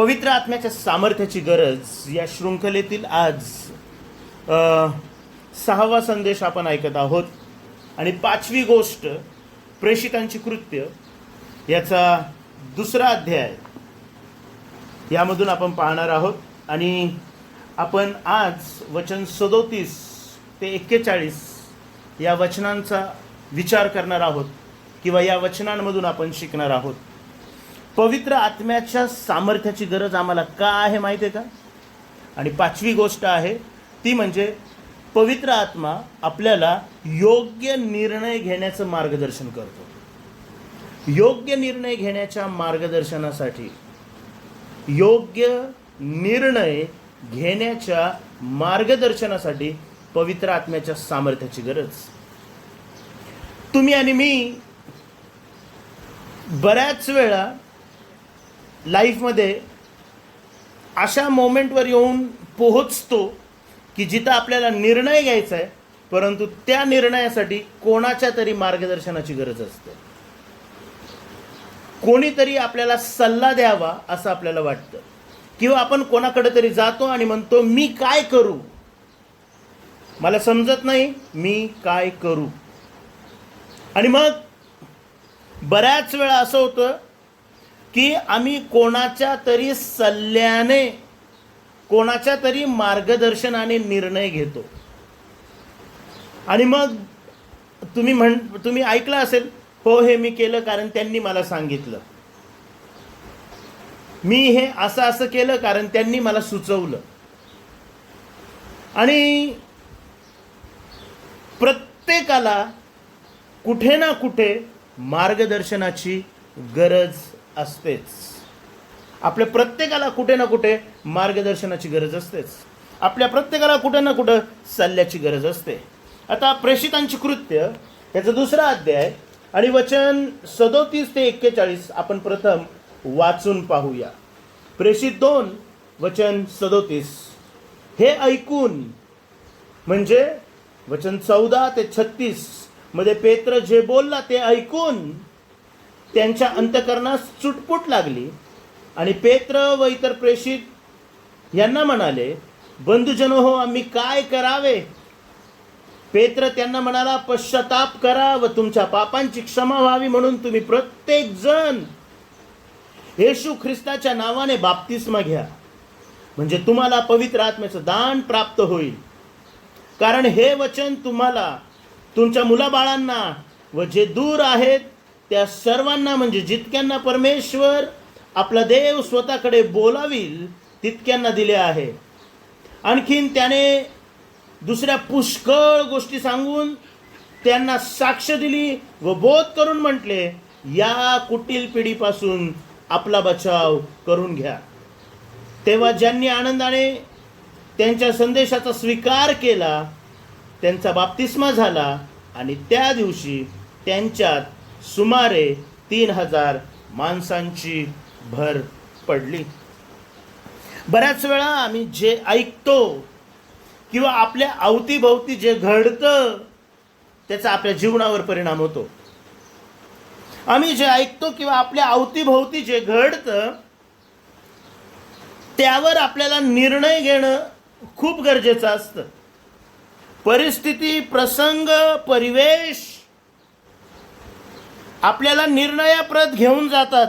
पवित्र आत्म्याच्या सामर्थ्याची गरज या शृंखलेतील आज 6वा संदेश आपण ऐकत आहोत आणि 5वी गोष्ट प्रेषितांची कृत्य याचा 2रा अध्याय यामधून आपण पाहणार आहोत. आणि आपण आज वचन 37 ते 41 या वचनांचा विचार करणार आहोत किंवा या वचनांमधून आपण शिकणार आहोत. पवित्र आत्म्याच्या सामर्थ्याची गरज आम्हाला का आहे माहिती आहे का? आणि 5वी गोष्ट आहे ती म्हणजे पवित्र आत्मा आपल्याला योग्य निर्णय घेण्याचं मार्गदर्शन करतो. योग्य निर्णय घेण्याच्या मार्गदर्शनासाठी पवित्र आत्म्याच्या सामर्थ्याची गरज. तुम्ही आणि मी बऱ्याच वेळा लाईफमध्ये अशा मोमेंटवर येऊन पोहोचतो की जिथं आपल्याला निर्णय घ्यायचा आहे, परंतु त्या निर्णयासाठी कोणाच्या तरी मार्गदर्शनाची गरज असते. कोणीतरी आपल्याला सल्ला द्यावा असं आपल्याला वाटतं, किंवा आपण कोणाकडे तरी जातो आणि म्हणतो मी काय करू, मला समजत नाही, मी काय करू. आणि मग बऱ्याच वेळा असं होतं की आम्ही कोणाच्या तरी सल्ल्याने, कोणाच्या तरी मार्गदर्शनाने निर्णय घेतो. आणि मग तुम्ही ऐकलं असेल, हो हे मी केलं कारण त्यांनी मला सांगितलं, मी हे असं केलं कारण त्यांनी मला सुचवलं. आणि प्रत्येकाला कुठे ना कुठे मार्गदर्शनाची गरज असतेच. आपल्या प्रत्येकाला कुठे ना कुठे मार्गदर्शनाची गरज असतेच. आपल्या प्रत्येकाला कुठे ना कुठे सल्ल्याची गरज असते. आता प्रेषितांची कृत्य याचा 2रा अध्याय आणि वचन 37 ते 41 आपण प्रथम वाचून पाहूया. प्रेषित 2 वचन 37 हे ऐकून, म्हणजे वचन 14 ते 36 मध्ये पेत्र जे बोलला ते ऐकून त्यांच्या अंतःकरणास चुटपुट लागली आणि पेत्र व इतर प्रेषित यांना म्हणाले, बंधुजनो हो, आम्ही काय करावे? पेत्र त्यांना म्हणाला, पश्चाताप करा व तुमच्या पापांची क्षमा व्हावी म्हणून तुम्ही प्रत्येक जण येशू ख्रिस्ताच्या नावाने बाप्तिस्मा घ्या, म्हणजे तुम्हाला पवित्र आत्म्याचं दान प्राप्त होईल. कारण हे वचन तुम्हाला, तुमच्या मुलाबाळांना व जे दूर आहेत त्या सर्वांना, म्हणजे जितक्यांना परमेश्वर आपला देव स्वतःकडे बोलावील तितक्यांना दिले आहे. आणखीन त्याने दुसऱ्या पुष्कळ गोष्टी सांगून त्यांना साक्ष दिली व बोध करून म्हटले, या कुटील पिढीपासून आपला बचाव करून घ्या. तेव्हा ज्यांनी आनंदाने त्यांच्या संदेशाचा स्वीकार केला त्यांचा बाप्तिस्मा झाला आणि त्या दिवशी त्यांच्यात सुमारे 3000 माणसांची भर पडली. बऱ्याच वेळा आम्ही जे ऐकतो किंवा आपल्या अवतीभोवती जे घडतं त्याचा आपल्या जीवनावर परिणाम होतो. आम्ही जे ऐकतो किंवा आपल्या अवतीभोवती जे घडतं त्यावर आपल्याला निर्णय घेणं खूप गरजेचं असतं. परिस्थिती, प्रसंग, परिवेश आपल्याला निर्णयाप्रत घेऊन जातात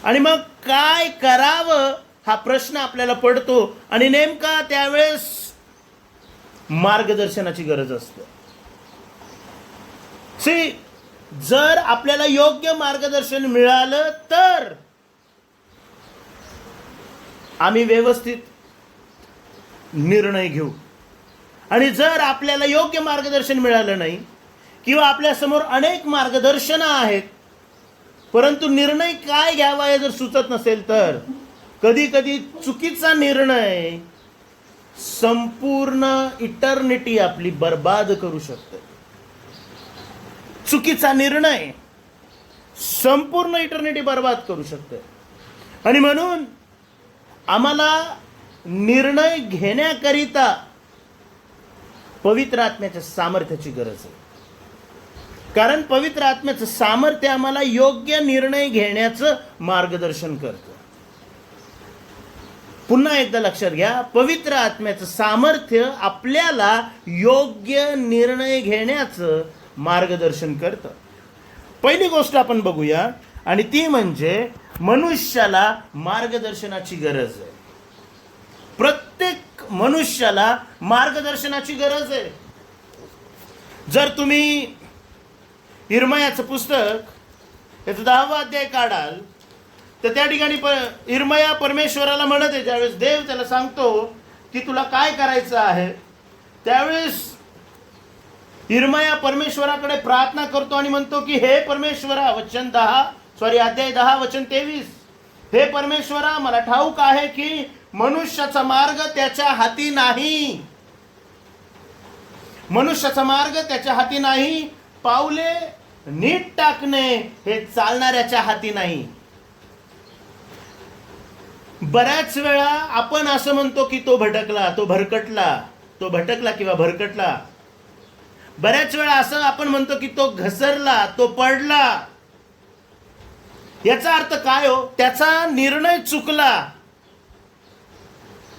आणि मग काय करावं हा प्रश्न आपल्याला पडतो आणि नेमका त्यावेळेस मार्गदर्शनाची गरज असते. जर आपल्याला योग्य मार्गदर्शन मिळालं तर आम्ही व्यवस्थित निर्णय घेऊ. आणि जर आपल्याला योग्य मार्गदर्शन मिळालं नाही किंवा आपल्यासमोर अनेक मार्गदर्शनं आहेत, परंतु निर्णय काय घ्यावा हे जर सुचत नसेल तर कधी कधी चुकीचा निर्णय संपूर्ण इटर्निटी आपली बर्बाद करू शकतो. चुकीचा निर्णय संपूर्ण इटर्निटी बर्बाद करू शकतो. आणि म्हणून आम्हाला निर्णय घेण्याकरिता पवित्र आत्म्याच्या सामर्थ्याची गरज आहे. कारण पवित्र आत्म्याचं सामर्थ्य आम्हाला योग्य निर्णय घेण्याचं मार्गदर्शन करतं. पुन्हा एकदा लक्षात घ्या, पवित्र आत्म्याचं सामर्थ्य आपल्याला योग्य निर्णय घेण्याचं मार्गदर्शन करतं. पहिली गोष्ट आपण बघूया, आणि ती म्हणजे मनुष्याला मार्गदर्शनाची गरज आहे. प्रत्येक मनुष्याला मार्गदर्शनाची गरज आहे. जर तुम्ही इर्मयाचं पुस्तक त्याचं 10वा अध्याय काढाल तर त्या ठिकाणी इर्मया परमेश्वराला म्हणत आहे, ज्यावेळेस देव त्याला सांगतो की तुला काय करायचं आहे, त्यावेळेस इर्मया परमेश्वराकडे प्रार्थना करतो आणि म्हणतो की हे परमेश्वरा, अध्याय 10 वचन 23, हे परमेश्वरा, मला ठाऊक आहे की मनुष्याचा मार्ग त्याच्या हाती नाही. मनुष्याचा मार्ग त्याच्या हाती नाही, पावले नीट टाकणे हे चालणाऱ्याच्या हाती नाही. बऱ्याच वेळा आपण असं म्हणतो की तो भटकला, तो भटकला किंवा भरकटला. बऱ्याच वेळा असं आपण म्हणतो की तो घसरला, तो पडला. याचा अर्थ काय हो? त्याचा निर्णय चुकला.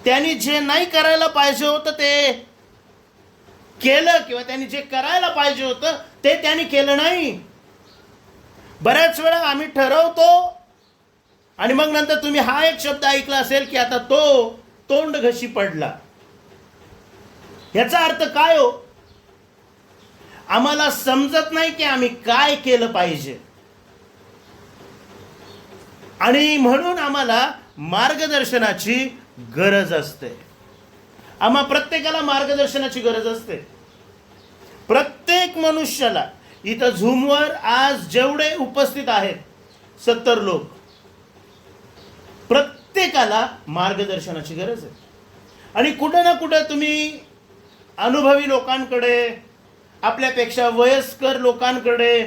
त्यांनी जे नाही करायला पाहिजे होतं ते केलं, किंवा त्यांनी जे करायला पाहिजे होतं ते त्यांनी केलं नाही. बऱ्याच वेळा आम्ही ठरवतो आणि मग नंतर तुम्ही हा एक शब्द ऐकला असेल की आता तो तोंड घशी पडला. याचा अर्थ काय हो? आम्हाला समजत नाही की आम्ही काय केलं पाहिजे, आणि म्हणून आम्हाला मार्गदर्शनाची गरज असते. आम्हा प्रत्येकाला मार्गदर्शनाची गरज असते. प्रत्येक मनुष्याला. इथं झूमवर आज जेवढे उपस्थित आहेत 70 लोक, प्रत्येकाला मार्गदर्शनाची गरज आहे. आणि कुठे ना कुठे तुम्ही अनुभवी लोकांकडे, आपल्यापेक्षा वयस्कर लोकांकडे,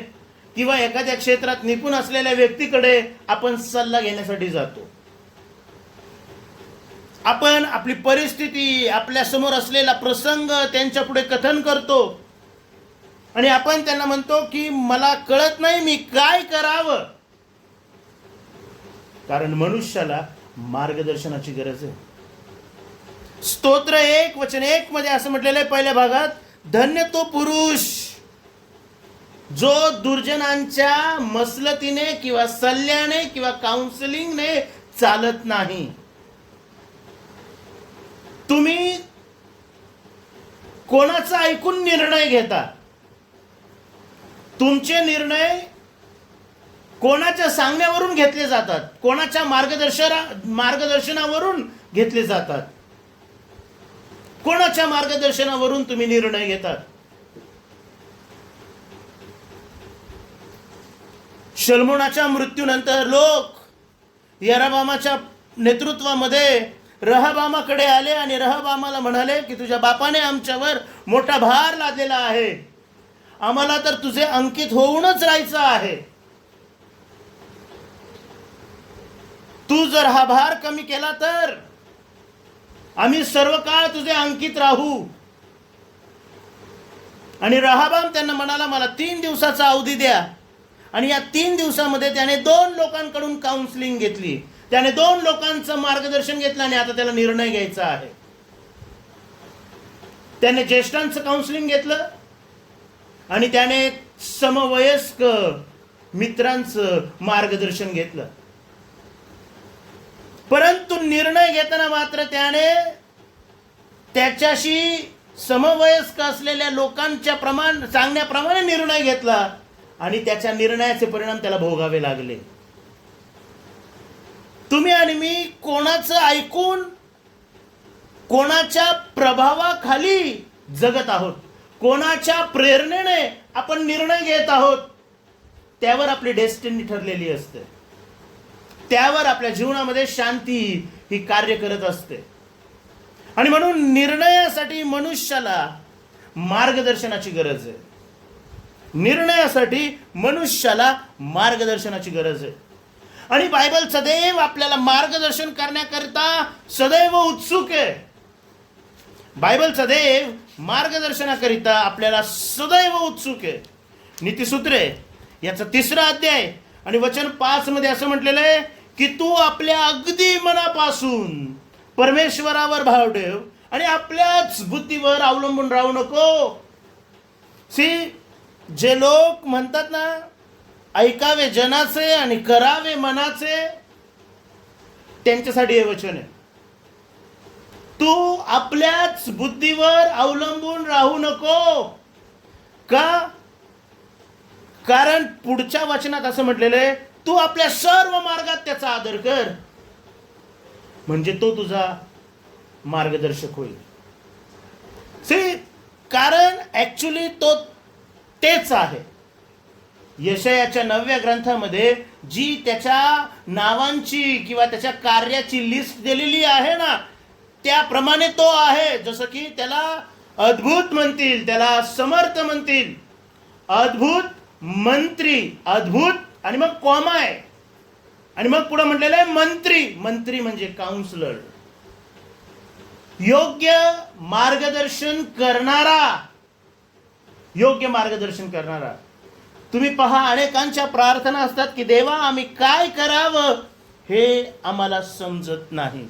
किंवा एखाद्या क्षेत्रात निपुण असलेल्या व्यक्तीकडे आपण सल्ला घेण्यासाठी जातो. आपण आपली परिस्थिती, आपल्या समोर असलेला प्रसंग त्यांच्या पुढे कथन करतो आणि आपण त्यांना म्हणतो की मला कळत नाही, मी काय करावं. कारण मनुष्याला मार्गदर्शनाची गरज आहे. स्तोत्र 1 वचन 1 मध्ये असं म्हटलेलं आहे पहिल्या भागात, धन्य तो पुरुष जो दुर्जनांच्या मसलतीने किंवा सल्ल्याने किंवा काउन्सिलिंगने चालत नाही. तुम्ही कोणाचा ऐकून निर्णय घेता? तुमचे निर्णय कोणाच्या सांगण्यावरून घेतले जातात, कोणाच्या मार्गदर्शनावरून घेतले जातात. कोणाच्या मार्गदर्शनावरून तुम्ही निर्णय घेतात? शल्मोनाच्या मृत्यूनंतर लोक यरबामाच्या नेतृत्वामध्ये रहबामाकडे आले आणि रहबामाला म्हणाले की तुझ्या बापाने आमच्यावर मोठा भार लादलेला आहे, आम्हाला तर तुझे अंकित होऊनच राहायचं आहे. तू जर हा भार कमी केला तर आम्ही सर्व काळ तुझे अंकित राहू. आणि रहबाम त्यांना म्हणाला, मला 3 दिवसाचा अवधी द्या. आणि या 3 दिवसामध्ये त्याने 2 लोकांकडून काउन्सिलिंग घेतली, त्याने 2 लोकांचं मार्गदर्शन घेतलं आणि आता त्याला निर्णय घ्यायचा आहे. त्याने ज्येष्ठांचं काउन्सिलिंग घेतलं आणि त्याने समवयस्क मित्रांचं मार्गदर्शन घेतलं. परंतु निर्णय घेताना मात्र त्याने त्याच्याशी समवयस्क असलेल्या लोकांच्या सांगण्याप्रमाणे निर्णय घेतला आणि त्याच्या निर्णयाचे परिणाम त्याला भोगावे लागले. तुम्ही आणि मी कोणाचं ऐकून, कोणाच्या प्रभावाखाली जगत आहोत, कोणाच्या प्रेरणेने आपण निर्णय घेत आहोत, त्यावर आपली डेस्टिनी ठरलेली असते. त्यावर आपल्या जीवनामध्ये शांती ही कार्य करत असते. आणि म्हणून निर्णयासाठी मनुष्याला मार्गदर्शनाची गरज आहे. निर्णयासाठी मनुष्याला मार्गदर्शनाची गरज आहे. आणि बायबल सदैव आपल्याला मार्गदर्शन करण्याकरिता सदैव उत्सुक आहे. बायबल सदैव मार्गदर्शनाकरिता आपल्याला सदैव उत्सुक आहे. नीतिसूत्रे याचा 3रा अध्याय आणि वचन 5 मध्ये असं म्हटलेलं आहे की तू आपल्या अगदी मनापासून परमेश्वरावर भाव ठेव आणि आपल्याच बुद्धीवर अवलंबून राहू नको. जे लोक म्हणतात ना, ऐकावे जनाचे आणि करावे मनाचे, त्यांच्यासाठी हे वचन आहे. तू आपल्याच बुद्धीवर अवलंबून राहू नको. का? कारण पुढच्या वचनात असं म्हटलेलं आहे, तू आपल्या सर्व मार्गात त्याचा आदर कर, म्हणजे तो तुझा मार्गदर्शक होईल. कारण ऍक्च्युली तो तेच आहे. यशायाच्या 9व्या ग्रंथामध्ये जी त्याच्या नावांची किंवा त्याच्या कार्याची लिस्ट दिलेली आहे ना, त्याप्रमाणे तो आहे. जसं की त्याला अद्भुत म्हणतील, त्याला समर्थ म्हणतील, अद्भुत मंत्री, अद्भुत आणि मग कॉमा आहे आणि मग पुढे म्हटलेलं आहे मंत्री. मंत्री म्हणजे काउन्सिलर, योग्य मार्गदर्शन करणारा, योग्य मार्गदर्शन करणारा. तुम्ही पहा, अनेकांच्या प्रार्थना असतात की देवा आम्ही काय करावं हे आम्हाला समजत नाही.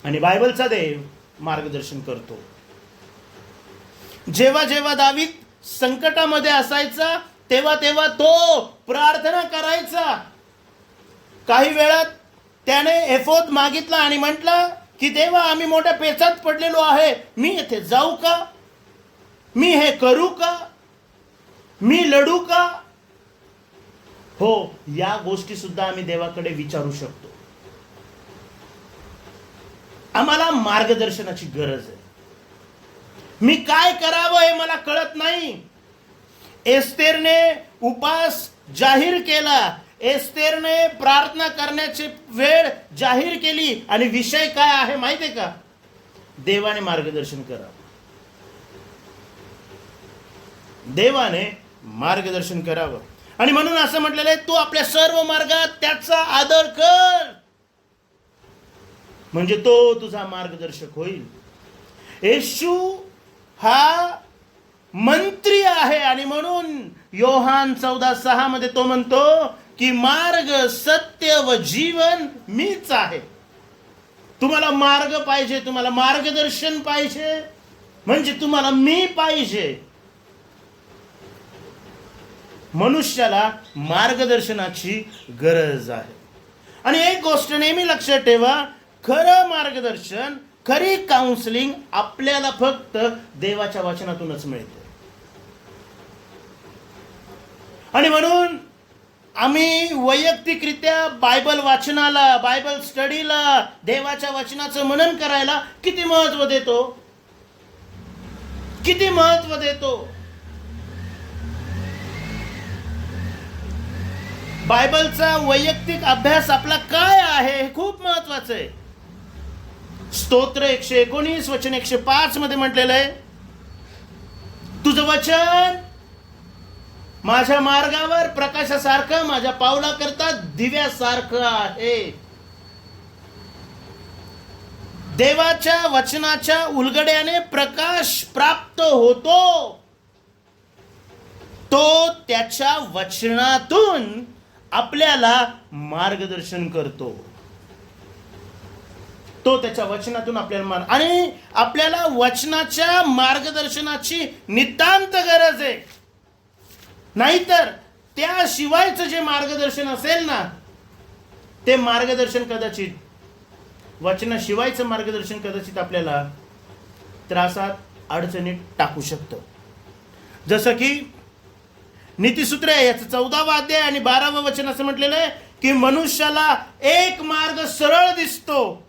आणि बायबलचा देव मार्गदर्शन करतो. जेव्हा जेव्हा दावीद संकटामध्ये असायचा तेव्हा तेव्हा तो प्रार्थना करायचा. काही वेळात त्याने एफोद मागितला आणि म्हटलं की देवा आम्ही मोठ्या पेचात पडलेलो आहे, मी येथे जाऊ का, मी हे करू का, मी लढू का. हो, या गोष्टी सुद्धा आम्ही देवाकडे विचारू शकतो. आम्हाला मार्गदर्शनाची गरज आहे. मी काय करावं हे मला कळत नाही. एस्तेरने उपास जाहीर केला, एस्तेरने प्रार्थना करण्याची वेळ जाहीर केली आणि विषय काय आहे माहिती आहे का? देवाने मार्गदर्शन करावं. देवाने मार्गदर्शन करावं आणि म्हणून असं म्हटलेलं आहे, तू आपल्या सर्व मार्गात त्याचा आदर कर, म्हणजे तो तुझा मार्गदर्शक होईल. येशू हा मंत्री आहे आणि म्हणून योहान 14:6 मध्ये तो म्हणतो की मार्ग, सत्य व जीवन मीच आहे. तुम्हाला मार्ग पाहिजे, तुम्हाला मार्गदर्शन पाहिजे, म्हणजे तुम्हाला मी पाहिजे. मनुष्याला मार्गदर्शनाची गरज आहे. आणि एक गोष्ट नेहमी लक्षात ठेवा, खरं मार्गदर्शन, खरी काउन्सिलिंग आपल्याला फक्त देवाच्या वचनातूनच मिळते. आणि म्हणून आम्ही वैयक्तिकरित्या बायबल वाचनाला, बायबल स्टडीला, देवाच्या वचनाचं मनन करायला किती महत्व देतो, किती महत्व देतो. बायबलचा वैयक्तिक अभ्यास आपला काय आहे हे खूप महत्वाचं आहे. स्तोत्र 119 वचन 105 मध्ये म्हटलेलं आहे, तुझं वचन माझ्या मार्गावर प्रकाशासारखं, माझ्या पावलाकरता दिव्यासारखं आहे. देवाच्या वचनाच्या उलगड्याने प्रकाश प्राप्त होतो. तो त्याच्या वचनातून आपल्याला मार्गदर्शन करतो. तो त्याच्या वचनातून आपल्याला आणि आपल्याला वचनाच्या मार्गदर्शनाची नितांत गरज आहे. नाहीतर त्याशिवायचं जे मार्गदर्शन असेल ना, ते मार्गदर्शन कदाचित, वचनाशिवायचं मार्गदर्शन कदाचित आपल्याला त्रासात, अडचणीत टाकू शकतं. जसं की नीतिसूत्र आहे, याचं 14वा अध्याय आणि 12वा वचन असं म्हटलेलं आहे की मनुष्याला एक मार्ग सरळ दिसतो,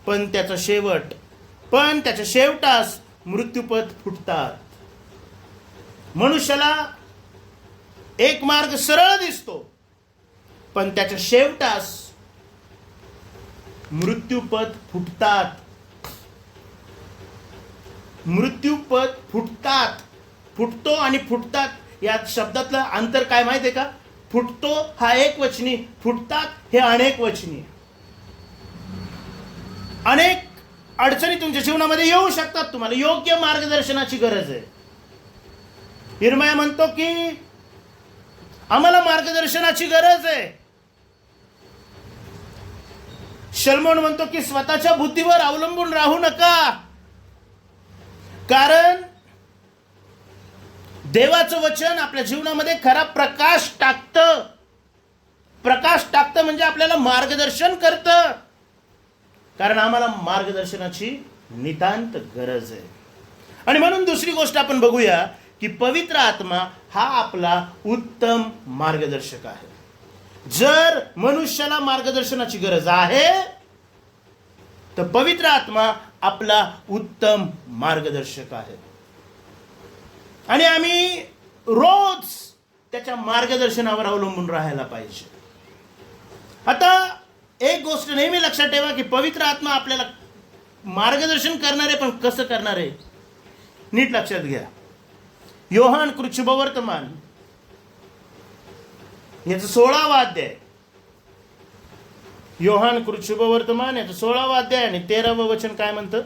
पण त्याच्या शेवटास मृत्यूपथ फुटतात. मनुष्याला एक मार्ग सरळ दिसतो, पण त्याच्या शेवटास मृत्यूपथ फुटतात. मृत्यूपथ फुटतात. फुटतो आणि फुटतात या शब्दातलं अंतर काय माहिती आहे का? फुटतो हा एक वचनी, फुटतात हे अनेक वचनी. अनेक अडचणी तुमच्या जीवनामध्ये येऊ शकतात, तुम्हाला योग्य मार्गदर्शनाची गरज आहे. यिर्मया म्हणतो की आम्हाला मार्गदर्शनाची गरज आहे. शलोमोन म्हणतो की स्वतःच्या बुद्धीवर अवलंबून राहू नका, कारण देवाचं वचन आपल्या जीवनामध्ये खरा प्रकाश टाकतं. प्रकाश टाकतं म्हणजे आपल्याला मार्गदर्शन करतं, कारण आम्हाला मार्गदर्शनाची नितांत गरज आहे. आणि म्हणून दुसरी गोष्ट आपण बघूया की पवित्र आत्मा हा आपला उत्तम मार्गदर्शक आहे. जर मनुष्याला मार्गदर्शनाची गरज आहे तर पवित्र आत्मा आपला उत्तम मार्गदर्शक आहे, आणि आम्ही रोज त्याच्या मार्गदर्शनावर अवलंबून राहायला पाहिजे. आता एक गोष्ट नेहमी लक्षात ठेवा की पवित्र आत्मा आपल्याला मार्गदर्शन करणार आहे, पण कसं करणार आहे नीट लक्षात घ्या. योहान कृच्छुभवर्तमान याचं 16वा अध्याय, योहान कृच्छुभवर्तमान याचं 16वा अध्याय आणि 13वं वचन काय म्हणतं?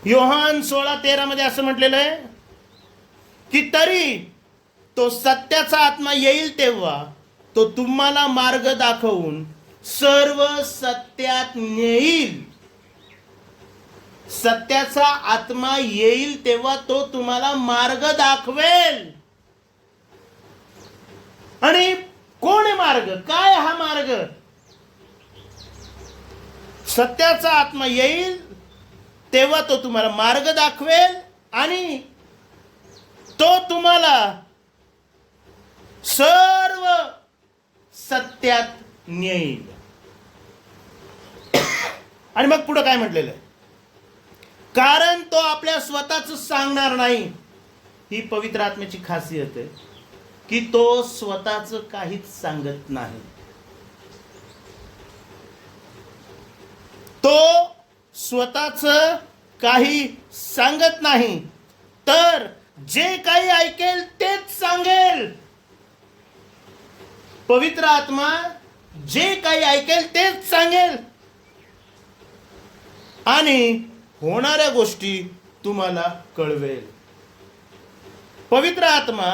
योहान 16:13 मध्ये असं म्हटलेलं आहे की तरी तो सत्याचा आत्मा येईल तेव्हा तो तुम्हाला मार्ग दाखवून सर्व सत्यात नेईल. सत्याचा आत्मा येईल तेव्हा तो तुम्हाला मार्ग दाखवेल. आणि कोण आहे मार्ग? काय हा मार्ग? सत्याचा आत्मा येईल तेव्हा तो तुम्हाला मार्ग दाखवेल आणि तो तुम्हाला सर्व सत्यात नेईल. आणि मग पुढे काय म्हटलेलं आहे? कारण तो आपल्या स्वतःच सांगणार नाही. ही पवित्र आत्म्याची खासियत आहे की तो स्वतःच काहीच सांगत नाही. तो स्वतःच काही सांगत नाही, तर जे काही ऐकेल तेच सांगेल. पवित्र आत्मा जे काही ऐकेल तेच सांगेल आणि होणाऱ्या गोष्टी तुम्हाला कळवेल. पवित्र आत्मा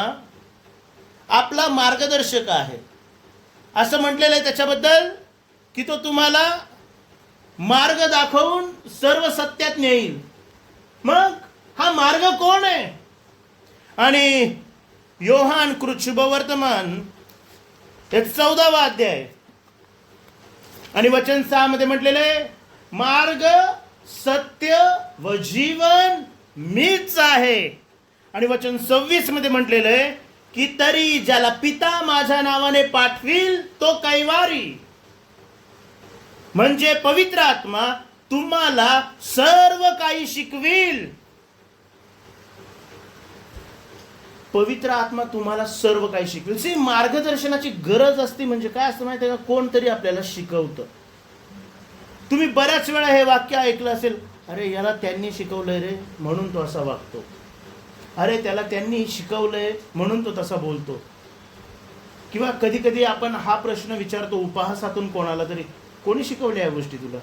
आपला मार्गदर्शक आहे. असं म्हटलेलं आहे त्याच्याबद्दल की तो तुम्हाला मार्ग दाखवून सर्व सत्यात नेईल. मग हा मार्ग कोण आहे? आणि योहान कृच्छुभवर्तमान हे 14वा अध्याय आणि वचन 6 मध्ये म्हटलेलं आहे, मार्ग सत्य व जीवन मीच आहे. आणि वचन 26 मध्ये म्हटलेलं आहे की तरी ज्याला पिता माझ्या नावाने पाठवील तो कैवारी. म्हणजे पवित्र आत्मा तुम्हाला सर्व काही शिकविल. पवित्र आत्मा तुम्हाला सर्व काही शिकवेल. मार्गदर्शनाची गरज असते म्हणजे काय असतं माहिती आहे का? कोणतरी आपल्याला शिकवतं. तुम्ही बऱ्याच वेळा हे वाक्य ऐकलं असेल, अरे याला त्यांनी शिकवलंय रे म्हणून तो असा वागतो, अरे त्याला त्यांनी शिकवलंय म्हणून तो तसा बोलतो. किंवा कधी कधी आपण हा प्रश्न विचारतो उपहासातून कोणाला तरी, कोणी शिकवल्या या गोष्टी तुला?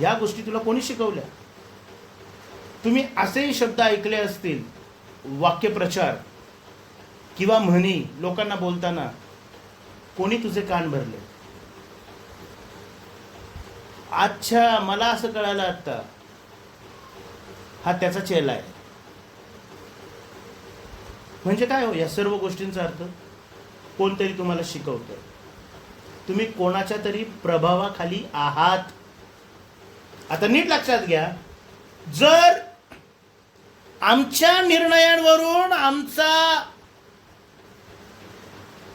या गोष्टी तुला कोणी शिकवल्या? तुम्ही असेही शब्द ऐकले असतील, वाक्यप्रचार किंवा म्हणी लोकांना बोलताना, कोणी तुझे कान भरले? अच्छा, मला असं कळालं आता, हा त्याचा चेला आहे. म्हणजे काय हो या सर्व गोष्टींचा अर्थ? कोणतरी तुम्हाला शिकवतं, तुम्ही कोणाच्या तरी प्रभावाखाली आहात. आता नीट लक्षात घ्या, जर आमच्या निर्णयांवरून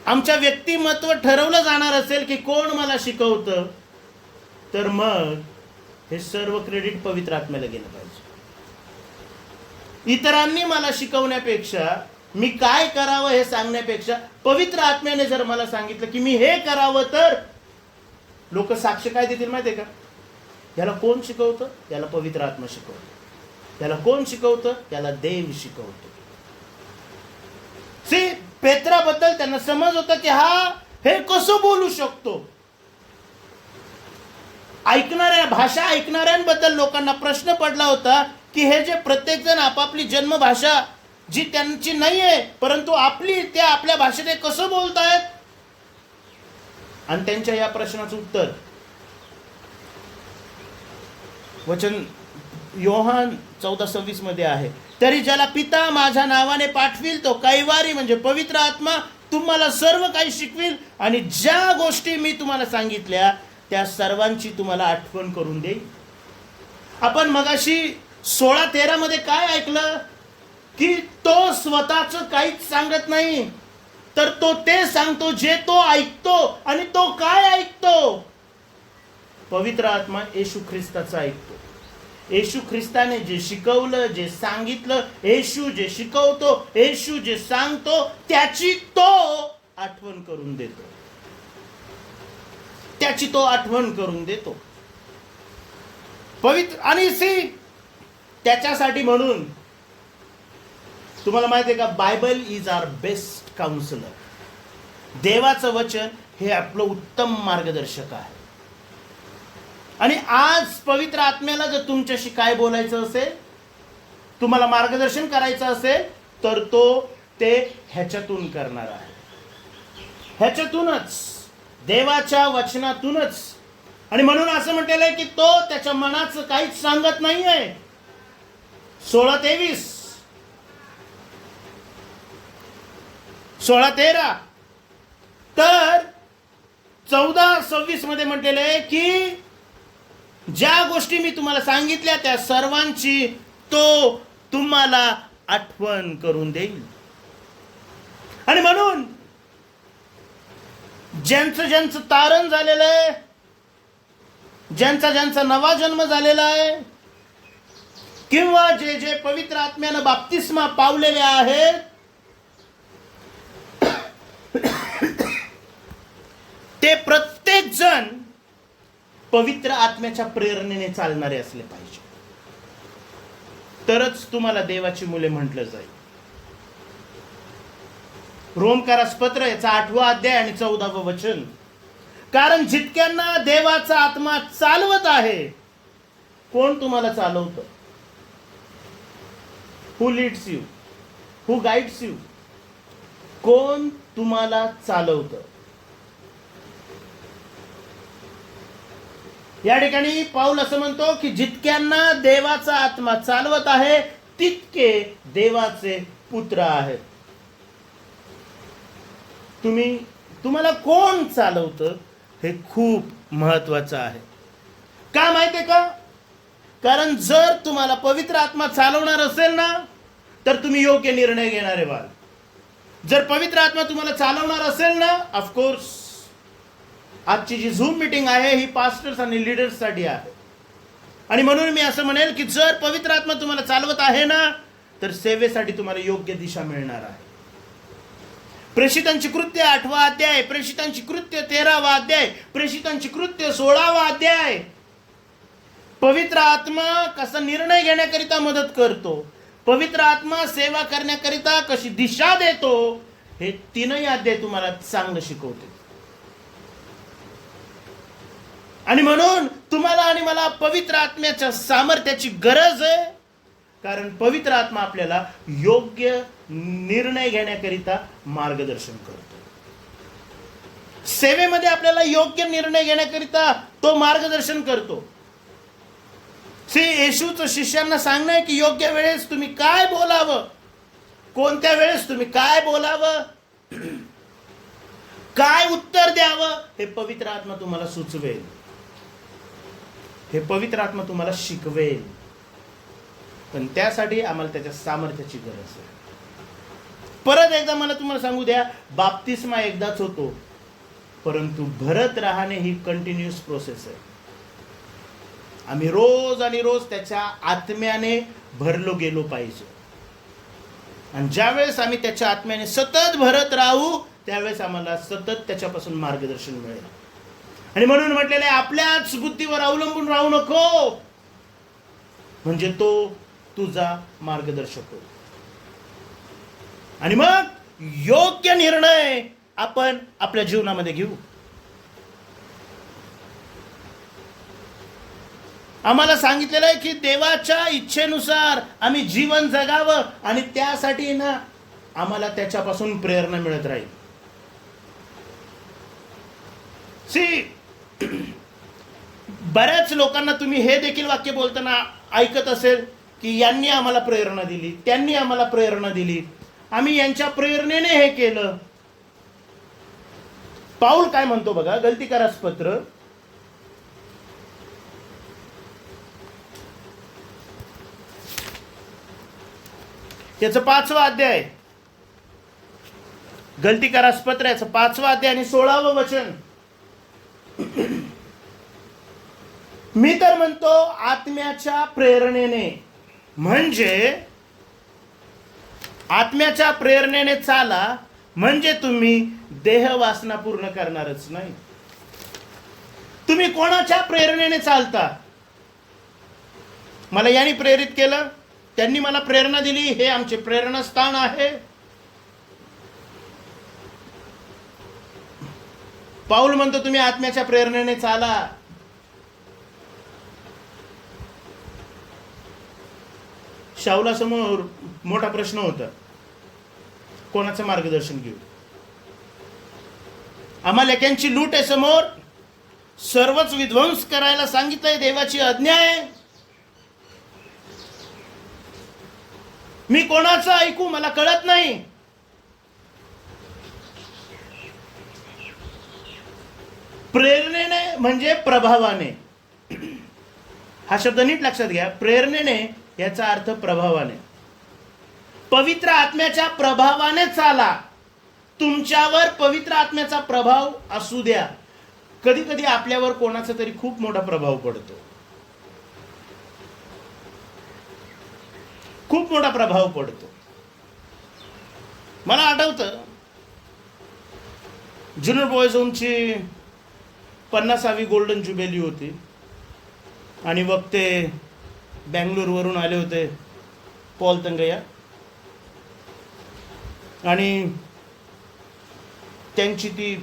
आमच्या व्यक्तिमत्व ठरवलं जाणार असेल की कोण मला शिकवतं, तर मग हे सर्व क्रेडिट पवित्र आत्म्याला गेलं पाहिजे. इतरांनी मला शिकवण्यापेक्षा, मी काय करावं हे सांगण्यापेक्षा, पवित्र आत्म्याने जर मला सांगितलं की मी हे करावं, तर लोक साक्ष काय देतील माहिती आहे का? याला कोण शिकवतं? याला पवित्र आत्मा शिकवतो. त्याला कोण शिकवतं? त्याला देव शिकवतो. पेत्राबद्दल त्यांना समज होतं की हा हे कसं बोलू शकतो. भाषा ऐकणाऱ्यांबद्दल लोकांना प्रश्न पडला होता की हे जे प्रत्येक जण आपापली जन्मभाषा जी त्यांची नाहीये, परंतु आपली, त्या आपल्या भाषेत हे कसं बोलतायत? आणि त्यांच्या या प्रश्नाचं उत्तर वचन योहान 14:26 मध्ये आहे. तरी ज्याला पिता माझ्या नावाने पाठविल तो कैवारी म्हणजे पवित्र आत्मा तुम्हाला सर्व काही शिकविल आणि ज्या गोष्टी मी तुम्हाला सांगितल्या त्या सर्वांची तुम्हाला आठवण करून देईल. आपण मगाशी 16:13 मध्ये काय ऐकलं? की तो स्वतःच काहीच सांगत नाही, तर तो ते सांगतो जे तो ऐकतो. आणि तो काय ऐकतो? पवित्र आत्मा येशू ख्रिस्ताचं ऐकतो. येशू ख्रिस्ताने जे शिकवलं, जे सांगितलं, येशू जे शिकवतो, येशू जे सांगतो, त्याची तो आठवण करून देतो. त्याची तो आठवण करून देतो. पवित्र आणि त्याच्यासाठी म्हणून तुम्हाला माहिती आहे का, Bible is our best counsellor. देवाचं वचन हे आपलं उत्तम मार्गदर्शक आहे. आणि आज पवित्र आत्म्याला जर तुमच्याशी काय बोलायचं असेल, तुम्हाला मार्गदर्शन करायचं असेल, तर तो ते ह्याच्यातून करणार आहे. ह्याच्यातूनच, देवाच्या वचनातूनच. आणि म्हणून असं म्हटलेलं आहे की तो त्याच्या मनाचं काहीच सांगत नाहीये. 16:23 16:13 तर 14:26 मध्ये म्हटलेलं आहे की ज्या गोष्टी मी तुम्हाला सांगितल्या त्या सर्वांची तो तुम्हाला आठवण करून देईल. आणि म्हणून ज्यांचं ज्यांचं तारण झालेलं आहे, ज्यांचा ज्यांचा नवा जन्म झालेला आहे, किंवा जे जे पवित्र आत्म्यानं बाप्तिस्मा पावलेले आहेत, ते प्रत्येक जण पवित्र आत्म्याच्या प्रेरणेने चालणारे असले पाहिजे. तरच तुम्हाला देवाची मुले म्हटलं जाईल. रोमकारास पत्र याचा 8वा अध्याय आणि 14वे वचन. कारण जितक्यांना देवाचा आत्मा चालवत आहे. कोण तुम्हाला चालवतं? Who leads you? Who guides you? कोण तुम्हाला चालवतं? या ठिकाणी पाऊल असं म्हणतो की जितक्यांना देवाचा आत्मा चालवत आहे तितके देवाचे पुत्र आहेत. तुम्हाला कोण चालवतं हे खूप महत्वाचं आहे. का माहितीये का? कारण जर तुम्हाला पवित्र आत्मा चालवणार असेल ना, तर तुम्ही योग्य निर्णय घेणारे व्हाल. जर पवित्र आत्मा तुम्हाला चालवणार असेल ना, ऑफकोर्स आजची जी झूम मीटिंग आहे ही पास्टर्स आणि लीडर्स साठी आहे. आणि म्हणून मी असं म्हणेल की जर पवित्र आत्मा तुम्हाला चालवत आहे ना, तर सेवेसाठी तुम्हाला योग्य दिशा मिळणार आहे. प्रेषितांची कृत्य 8वा अध्याय, प्रेषितांची कृत्य 13वा अध्याय, प्रेषितांची कृत्य 16वा अध्याय पवित्र आत्मा कसा निर्णय घेण्याकरिता मदत करतो, पवित्र आत्मा सेवा करण्याकरिता कशी दिशा देतो, हे तीनही अध्याय तुम्हाला चांगलं शिकवते. आणि म्हणून तुम्हाला आणि मला पवित्र आत्म्याच्या सामर्थ्याची गरज आहे. कारण पवित्र आत्मा आपल्याला योग्य निर्णय घेण्याकरिता मार्गदर्शन करतो. सेवेमध्ये आपल्याला योग्य निर्णय घेण्याकरिता तो मार्गदर्शन करतो. येशूचं शिष्यांना सांगणं आहे की योग्य वेळेस तुम्ही काय बोलावं, कोणत्या वेळेस तुम्ही काय बोलावं, काय उत्तर द्यावं, हे पवित्र आत्मा तुम्हाला सुचवेल. हे पवित्र आत्मा तुम्हाला शिकवेल. पण त्यासाठी आम्हाला त्याच्या सामर्थ्याची गरज आहे. परत एकदा मला तुम्हाला सांगू द्या, बाप्तिस्मा एकदाच होतो, परंतु भरत राहणे ही कंटिन्युअस प्रोसेस आहे. आम्ही रोज आणि रोज त्याच्या आत्म्याने भरलो गेलो पाहिजे. आणि ज्यावेळेस आम्ही त्याच्या आत्म्याने सतत भरत राहू त्यावेळेस आम्हाला सतत त्याच्यापासून मार्गदर्शन मिळेल. आणि म्हणून म्हटलेलं आहे, आपल्याच बुद्धीवर अवलंबून राहू नको, म्हणजे तो तुझा मार्गदर्शक होईल. आणि मग योग्य निर्णय आपण आपल्या जीवनामध्ये घेऊ. आम्हाला सांगितलेलं आहे की देवाच्या इच्छेनुसार आम्ही जीवन जगावं आणि त्यासाठी ना आम्हाला त्याच्यापासून प्रेरणा मिळत राहील. बऱ्याच लोकांना तुम्ही हे देखील वाक्य बोलताना ऐकत असेल की यांनी आम्हाला प्रेरणा दिली, त्यांनी आम्हाला प्रेरणा दिली, आम्ही यांच्या प्रेरणेने हे केलं. पाऊल काय म्हणतो बघा, गलतीकारास पत्र याचं 5वा अध्याय, गलतीकारास पत्र याचं 5वा अध्याय आणि 16वं वचन. मी तर म्हणतो आत्म्याच्या प्रेरणेने, म्हणजे आत्म्याच्या प्रेरणेने चाला, म्हणजे तुम्ही देह वासना पूर्ण करणारच नाही. तुम्ही कोणाच्या प्रेरणेने चालता? मला यांनी प्रेरित केलं, त्यांनी मला प्रेरणा दिली, हे आमचे प्रेरणास्थान आहे. पाऊल म्हणतो तुम्ही आत्म्याच्या प्रेरणेने चाला. शाऊलासमोर मोठा प्रश्न होता, कोणाचं मार्गदर्शन घेऊ? अमालेक्यांची लूट आहे समोर, सर्वच विध्वंस करायला सांगितलंय, देवाची आज्ञा आहे. मी कोणाचं ऐकू मला कळत नाही. प्रेरणेने म्हणजे प्रभावाने, हा शब्द नीट लक्षात घ्या. प्रेरणेने याचा अर्थ प्रभावाने. पवित्र आत्म्याच्या प्रभावाने चाला. तुमच्यावर पवित्र आत्म्याचा प्रभाव असू द्या. कधी कधी आपल्यावर कोणाचा तरी खूप मोठा प्रभाव पडतो, खूप मोठा प्रभाव पडतो. मला आठवतं ज्युनियर बॉयज होमची 50वी गोल्डन ज्युबिली होती आणि वक्ते बँगलोरवरून आले होते, पॉल तंगय्या, आणि त्यांची ती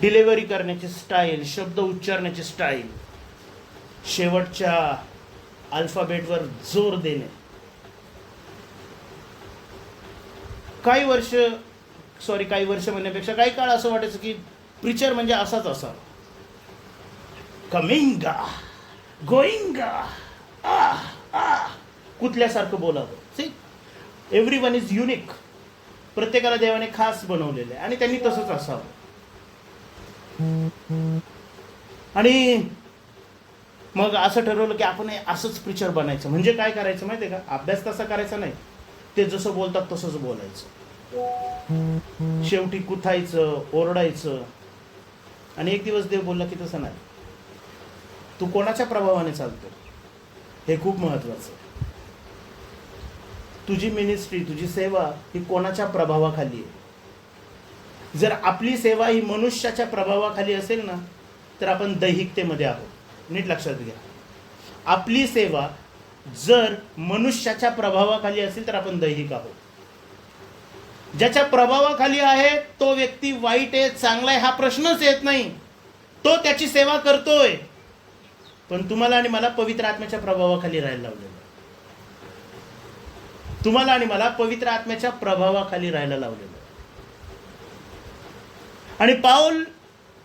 डिलिव्हरी करण्याची स्टाईल, शब्द उच्चारण्याची स्टाईल, शेवटच्या अल्फाबेटवर जोर देणे. काही वर्ष म्हणण्यापेक्षा काही काळ असं वाटायचं की प्रिचर म्हणजे असाच असा, कमिंग गोईंग कुठल्यासारखं बोलावं. Everyone is unique. प्रत्येकाला देवाने खास बनवलेलं आहे आणि त्यांनी तसंच असावं. आणि मग असं ठरवलं की आपण असंच प्रिचर बनायचं. म्हणजे काय करायचं माहिती आहे का? अभ्यास तसा करायचा नाही, ते जसं बोलतात तसंच बोलायचं. शेवटी कुथायचं, ओरडायचं. आणि एक दिवस देव बोलला की तसं नाही, तू कोणाच्या प्रभावाने चालतो हे खूप महत्वाचं आहे. तुझी मिनिस्ट्री, तुझी सेवा ही कोणाच्या प्रभावाखाली आहे? जर आपली सेवा ही मनुष्याच्या प्रभावाखाली असेल ना, तर आपण दैहिकतेमध्ये आहोत. नीट लक्षात घ्या. आपली सेवा जर मनुष्याच्या प्रभावाखाली असेल तर आपण दैहिक आहोत. ज्याच्या प्रभावाखाली आहे तो व्यक्ती वाईट आहे चांगला आहे हा प्रश्नच येत नाही, तो त्याची सेवा करतोय. पण तुम्हाला आणि मला पवित्र आत्म्याच्या प्रभावाखाली राहायला लावलेलं. तुम्हाला आणि मला पवित्र आत्म्याच्या प्रभावाखाली राहायला लावलेलं. आणि पाऊल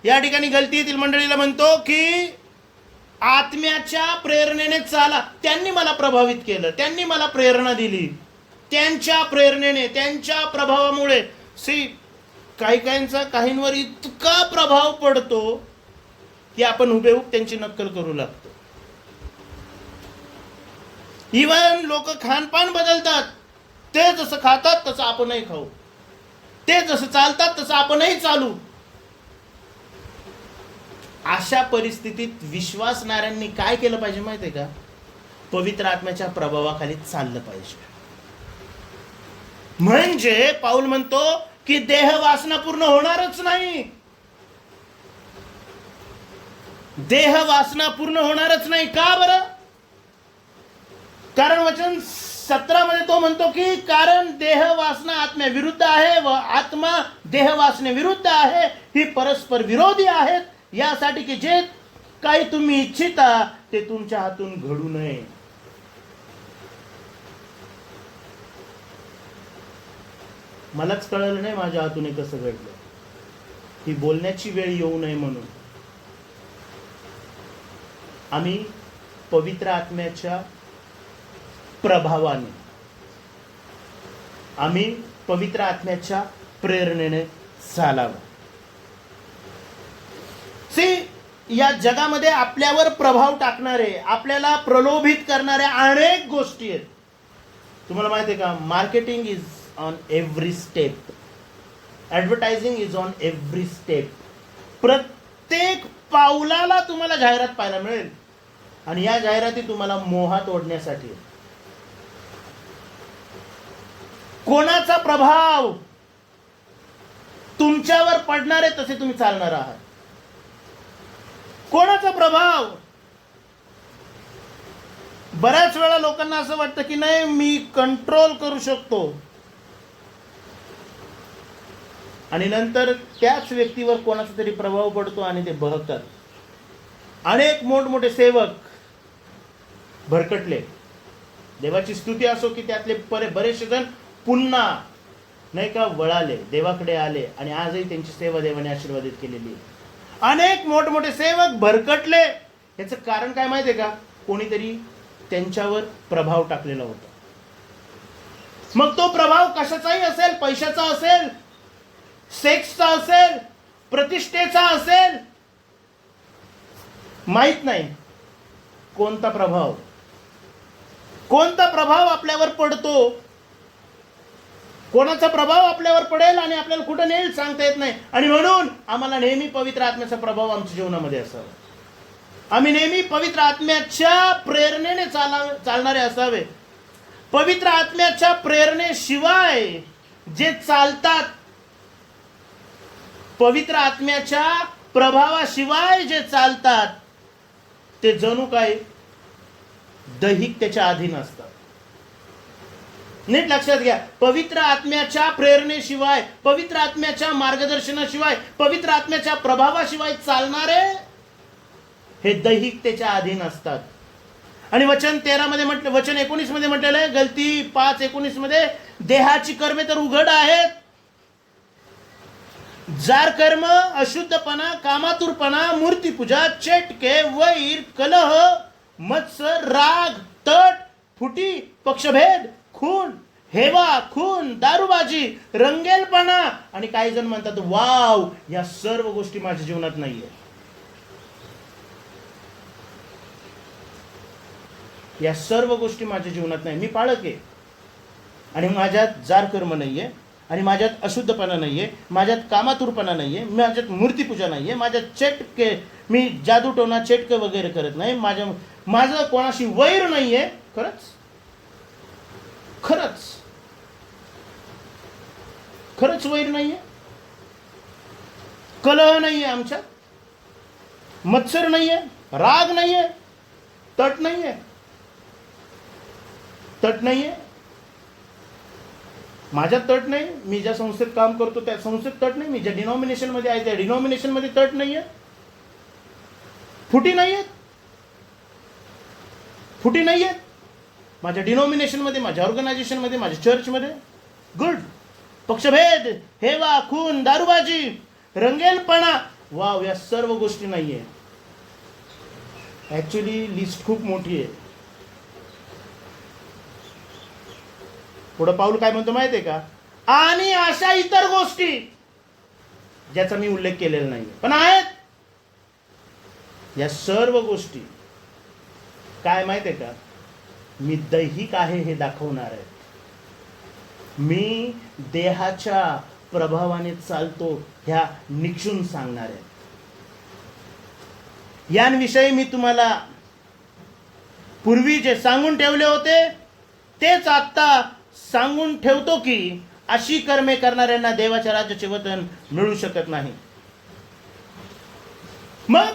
या ठिकाणी गलतीतील मंडळीला म्हणतो की आत्म्याच्या प्रेरणेने चाला. त्यांनी मला प्रभावित केलं, त्यांनी मला प्रेरणा दिली, त्यांच्या प्रेरणेने, त्यांच्या प्रभावामुळे. काहींवर इतका प्रभाव पडतो की आपण हुबेहूब त्यांची नक्कल करू लागतो. इव्हन लोक खानपान बदलतात. ते जसं खातात तसं आपणही खाऊ, ते जसं चालतात तसं आपणही चालू. अशा परिस्थितीत विश्वासणाऱ्यांनी काय केलं पाहिजे माहिती आहे का? पवित्र आत्म्याच्या प्रभावाखाली चाललं पाहिजे. म्हणजे पाऊल म्हणतो की देह वासना पूर्ण होणारच नाही. देह वासना पूर्ण होणारच नाही. का बरं? कारण वचन 17 मध्ये तो म्हणतो की कारण देह वासना आत्म्या विरुद्ध आहे व आत्मा देह वासने विरुद्ध आहे, ही परस्पर विरोधी आहेत, यासाठी की जे काही तुम्ही इच्छिता ते तुमच्या हातून घडू नये. मलाच कळलं नाही माझ्या हातून हे कसं घडलं. ही बोलण्याची वेळ येऊ नये म्हणून आम्ही पवित्र आत्म्याच्या प्रभावाने, आम्ही पवित्र आत्म्याच्या प्रेरणेने चालावं. या जगामध्ये आपल्यावर प्रभाव टाकणारे, आपल्याला प्रलोभित करणाऱ्या अनेक गोष्टी आहेत. तुम्हाला माहिती आहे का, marketing is on every step, advertising is on every step. प्रत्येक पावलाला तुम्हाला जाहिरात पाहायला मिळेल आणि या जाहिराती तुम्हाला मोहात ओढण्यासाठी. कोणाचा प्रभाव तुमच्यावर पडणार आहे तसे तुम्ही चालणार आहात. कोणाचा प्रभाव. बऱ्याच वेळा लोकांना असं वाटतं की नाही मी कंट्रोल करू शकतो, आणि नंतर त्याच व्यक्तीवर कोणाचा तरी प्रभाव पडतो आणि ते बहकतात. अनेक मोठमोठे सेवक भरकटले, देवाची स्तुती असो की त्यातले बरेचसे जण पुन्हा नाही का वळाले, देवाकडे आले आणि आजही त्यांची सेवा देवाने आशीर्वादित केलेली. अनेक मोठमोठे सेवक भरकटले. याचं कारण काय माहितीये का, कोणीतरी त्यांच्यावर प्रभाव टाकलेला होता. मग तो प्रभाव कशाचाही असेल, पैशाचा असेल, सेक्सचा असेल, प्रतिष्ठेचा असेल, माहित नाही कोणता प्रभाव आपल्यावर पडतो, कोणाचा प्रभाव आपल्यावर पडेल आणि आपल्याला कुठं नेईल सांगता येत नाही. आणि म्हणून आम्हाला नेहमी पवित्र आत्म्याचा प्रभाव आमच्या जीवनामध्ये असावा. आम्ही नेहमी पवित्र आत्म्याच्या प्रेरणेने चालणारे असावे. पवित्र आत्म्याच्या प्रेरणेशिवाय जे चालतात, पवित्र आत्म्याच्या प्रभावाशिवाय जे चालतात, ते जणू काय दैहिक त्याच्या अधीन असतात. नीट लक्षात घ्या, पवित्र आत्म्याच्या प्रेरणेशिवाय, पवित्र आत्म्याच्या मार्गदर्शनाशिवाय, पवित्र आत्म्याच्या प्रभावाशिवाय चालणारे हे दैहिकतेच्या अधीन असतात. आणि वचन 13 मध्ये म्हटलं, वचन 19 मध्ये म्हटलेलं आहे, गलती 5:19 मध्ये, देहाची कर्मे तर उघड आहेत, जार कर्म, अशुद्धपणा, कामातुरपणा, मूर्तीपूजा, चेटके, वैर, कलह, मत्सर, राग, तट, फुटी, पक्षभेद, खून, हेवा, खून, दारूबाजी, रंगेलपणा. आणि काही जण म्हणतात वाव, या सर्व गोष्टी माझ्या जीवनात नाहीये. या सर्व गोष्टी माझ्या जीवनात नाही. मी पाळक आहे आणि माझ्यात जार कर्म नाहीये, आणि माझ्यात अशुद्धपणा नाहीये, माझ्यात कामातुरपणा नाहीये, माझ्यात मूर्तीपूजा नाहीये, माझ्यात चेटके, मी जादूटोना चेटके वगैरे करत नाही, माझं कोणाशी वैर नाहीये. खरंच वैर नाहीये, कलह नाहीये आमच्यात, मत्सर नाहीये, राग नाहीये, तट नाहीये. माझ्यात तट नाही. मी ज्या संस्थेत काम करतो त्या संस्थेत तट नाही. मी ज्या डिनॉमिनेशन मध्ये आहे त्या डिनॉमिनेशन मध्ये तट नाहीये, फुटी नाहीये माझ्या डिनॉमिनेशन मध्ये, माझ्या ऑर्गनायझेशन मध्ये, माझ्या चर्च मध्ये. गुड. पक्षभेद, हेवा, खून, दारूबाजी, रंगेलपणा, वाव, या सर्व गोष्टी नाहीये. ऍक्च्युली लिस्ट खूप मोठी आहे. पुढे पाऊल काय म्हणतो माहितीये का, आणि अशा इतर गोष्टी ज्याचा मी उल्लेख केलेला नाही पण आहेत. या सर्व गोष्टी काय माहितीये का, मी दैहिक आहे हे दाखवणार आहे. मी देहाच्या प्रभावाने चालतो ह्या निक्षून सांगणार आहे. यांविषयी मी तुम्हाला पूर्वी जे सांगून ठेवले होते तेच आता सांगून ठेवतो की अशी कर्मे करणाऱ्यांना देवाच्या राज्याचे वतन मिळू शकत नाही. मग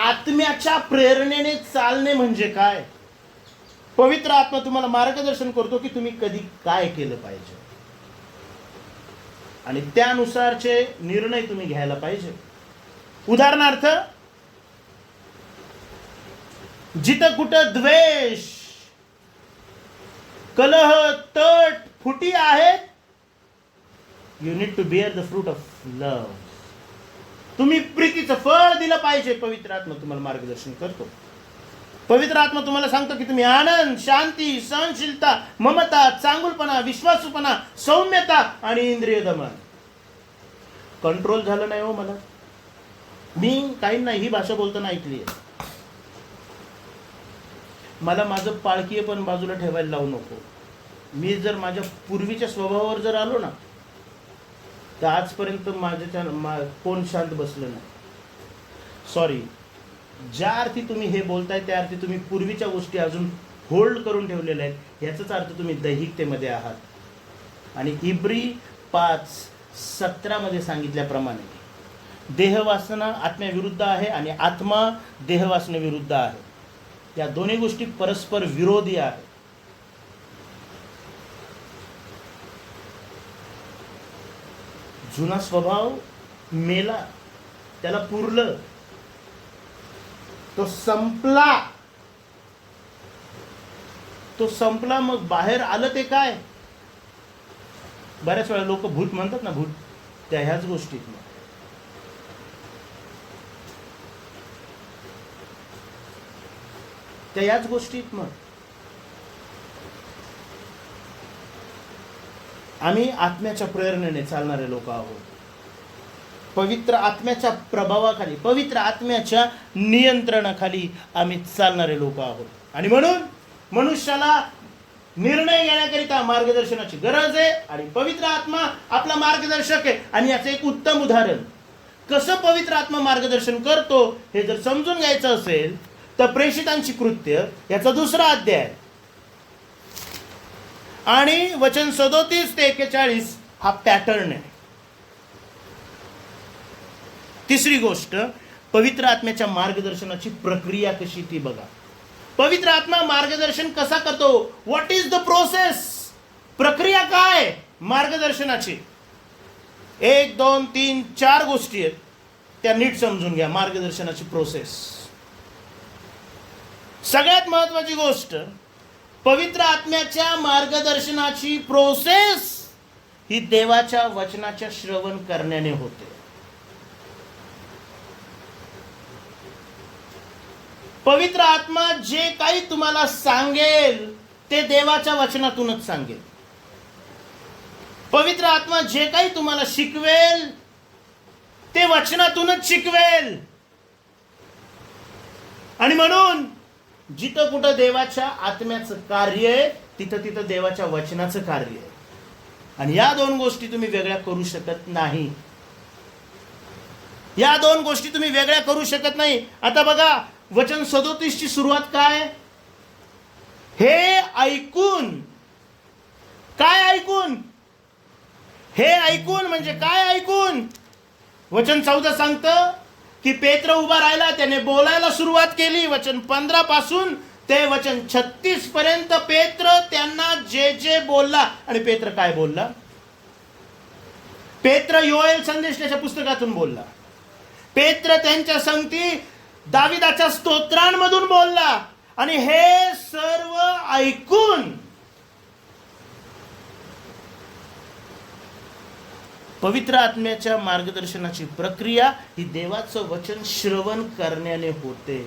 आत्म्याच्या प्रेरणेने चालणे म्हणजे काय. पवित्र आत्मा तुम्हाला मार्गदर्शन करतो की तुम्ही कधी काय केलं पाहिजे आणि त्यानुसारचे निर्णय तुम्ही घ्यायला पाहिजे. उदाहरणार्थ, जिथं कुठं द्वेष, कलह, तट, फुटी आहेत, you need to bear the fruit of love. तुम्ही प्रीतीचं फळ दिलं पाहिजे. पवित्र आत्मा तुम्हाला मार्गदर्शन करतो. पवित्र आत्मा तुम्हाला सांगतो की तुम्ही आनंद, शांती, सहनशीलता, ममता, चांगुलपणा, विश्वासूपणा, सौम्यता आणि इंद्रिय दमन. कंट्रोल झालं नाही हो मला. मी काही नाही ही भाषा बोलताना ऐकली आहे. मला माझं पाळकीय पण बाजूला ठेवायला लावू नको. मी जर माझ्या पूर्वीच्या स्वभावावर जर आलो ना, तर आजपर्यंत कोण शांत बसलं नाही. सॉरी. ज्या अर्थी तुम्ही हे बोलताय त्या अर्थी तुम्ही पूर्वीच्या गोष्टी अजून होल्ड करून ठेवलेल्या आहेत. याचाच अर्थ तुम्ही दैहिकतेमध्ये आहात. आणि इब्री 5:17 मध्ये सांगितल्याप्रमाणे देहवासना आत्म्याविरुद्ध आहे आणि आत्मा देहवासनेविरुद्ध आहे. या दोन्ही गोष्टी परस्पर विरोधी आहेत. जुना स्वभाव मेला, त्याला पुरलं, तो संपला. मग बाहेर आलं ते काय? बऱ्याच वेळा लोक भूत म्हणतात ना, भूत, त्या ह्याच गोष्टीत. त्या याच गोष्टीत मग आम्ही आत्म्याच्या प्रेरणेने चालणारे लोक आहोत. पवित्र आत्म्याच्या प्रभावाखाली, पवित्र आत्म्याच्या नियंत्रणाखाली आम्ही चालणारे लोक आहोत. आणि म्हणून मनुष्याला निर्णय घेण्याकरिता मार्गदर्शनाची गरज आहे. आणि पवित्र आत्मा आपला मार्गदर्शक आहे. आणि याचं एक उत्तम उदाहरण, कसं पवित्र आत्मा मार्गदर्शन करतो हे जर समजून घ्यायचं असेल तर प्रेषितांची कृत्य याचा 2रा अध्याय आणि वचन 37 ते 41 हा पॅटर्न आहे. 3री गोष्ट, पवित्र आत्म्याच्या मार्गदर्शनाची प्रक्रिया कशी ती बघा. पवित्र आत्मा मार्गदर्शन कसा करतो? What is the process? प्रक्रिया काय मार्गदर्शनाची? 1, 2, 3, 4 गोष्टी आहेत, त्या नीट समजून घ्या. मार्गदर्शनाची प्रोसेस. सगळ्यात महत्वाची गोष्ट, पवित्र आत्म्याच्या मार्गदर्शनाची प्रोसेस ही देवाच्या वचनाच्या श्रवण करण्याने होते. पवित्र आत्मा जे काही तुम्हाला सांगेल ते देवाच्या वचनातूनच सांगेल. पवित्र आत्मा जे काही तुम्हाला शिकवेल ते वचनातूनच शिकवेल. आणि म्हणून जिथं कुठं देवाच्या आत्म्याचं कार्य आहे तिथं तिथं देवाच्या वचनाचं कार्य आहे. आणि या 2 गोष्टी तुम्ही वेगळ्या करू शकत नाही. या 2 गोष्टी तुम्ही वेगळ्या करू शकत नाही. आता बघा, वचन 37 ची सुरुवात काय? हे ऐकून. काय ऐकून? हे ऐकून म्हणजे काय ऐकून? वचन 14 सांगतं की पेत्र उभा राहिला, त्याने बोलायला सुरुवात केली. वचन 15 पासून ते वचन 36 पर्यंत पेत्र त्यांना जे जे बोलला. आणि पेत्र काय बोलला? पेत्र योएल संदेशाच्या पुस्तकातून बोलला. पेत्र त्यांच्या संगती दाविदाच्या स्तोत्रांमधून बोलला. आणि हे सर्व ऐकून पवित्र आत्म्याच्या मार्गदर्शनाची प्रक्रिया ही देवाचं वचन श्रवण करण्याने होते.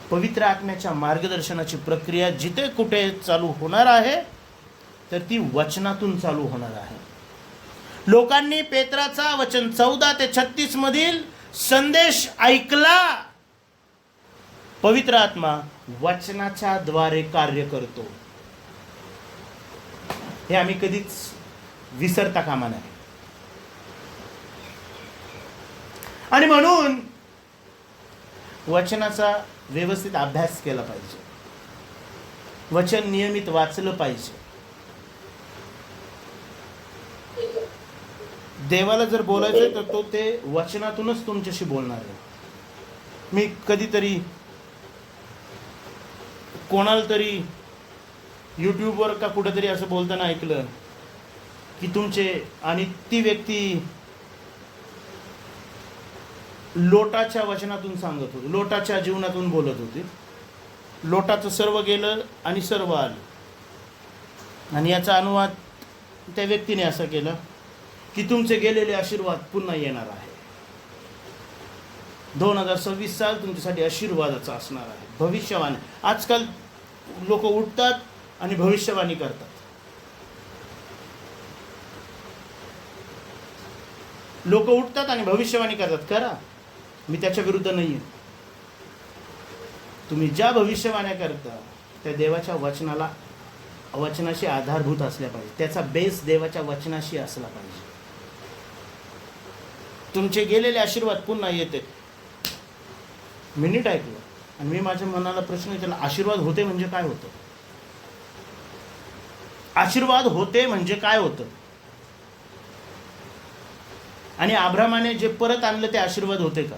पवित्र आत्म्याच्या मार्गदर्शनाची प्रक्रिया जिथे कुठे चालू होणार आहे तर ती वचनातून चालू होणार आहे. लोकांनी पेत्राचा वचन 14 ते 36 मधील संदेश ऐकला. पवित्र आत्मा वचनाच्या द्वारे कार्य करतो. हे आम्ही कधीच विसरता कामा नये. आणि म्हणून वचनाचा व्यवस्थित अभ्यास केला पाहिजे. वचन नियमित वाचलं पाहिजे. देवाला जर बोलायचं तर तो ते वचनातूनच तुमच्याशी बोलणार आहे. मी कधीतरी कोणाला तरी यूट्यूबवर का कुठेतरी असं बोलताना ऐकलं की तुमचे आणि ती व्यक्ती लोटाच्या वचनातून सांगत होते, लोटाच्या जीवनातून बोलत होते. लोटाचं सर्व गेलं आणि सर्व आलं. आणि याचा अनुवाद त्या व्यक्तीने असा केला की तुमचे गेलेले आशीर्वाद पुन्हा येणार आहे. 2026 साल तुमच्यासाठी आशीर्वादाचा असणार आहे. भविष्यवाणी. आजकाल लोक उठतात आणि भविष्यवाणी करतात. लोक उठतात आणि भविष्यवाणी करतात. करा, मी त्याच्या विरुद्ध नाही आहे. तुम्ही ज्या भविष्यवाण्या करता त्या देवाच्या वचनाशी आधारभूत असल्या पाहिजे. त्याचा बेस देवाच्या वचनाशी असला पाहिजे. तुमचे गेलेले आशीर्वाद पुन्हा येते. मी नीट ऐकलं आणि मी माझ्या मनाला प्रश्न विचारला, आशीर्वाद होते म्हणजे काय होतं? आशीर्वाद होते म्हणजे काय होतं? आणि अब्रामाने जे परत आणलं ते आशीर्वाद होते का?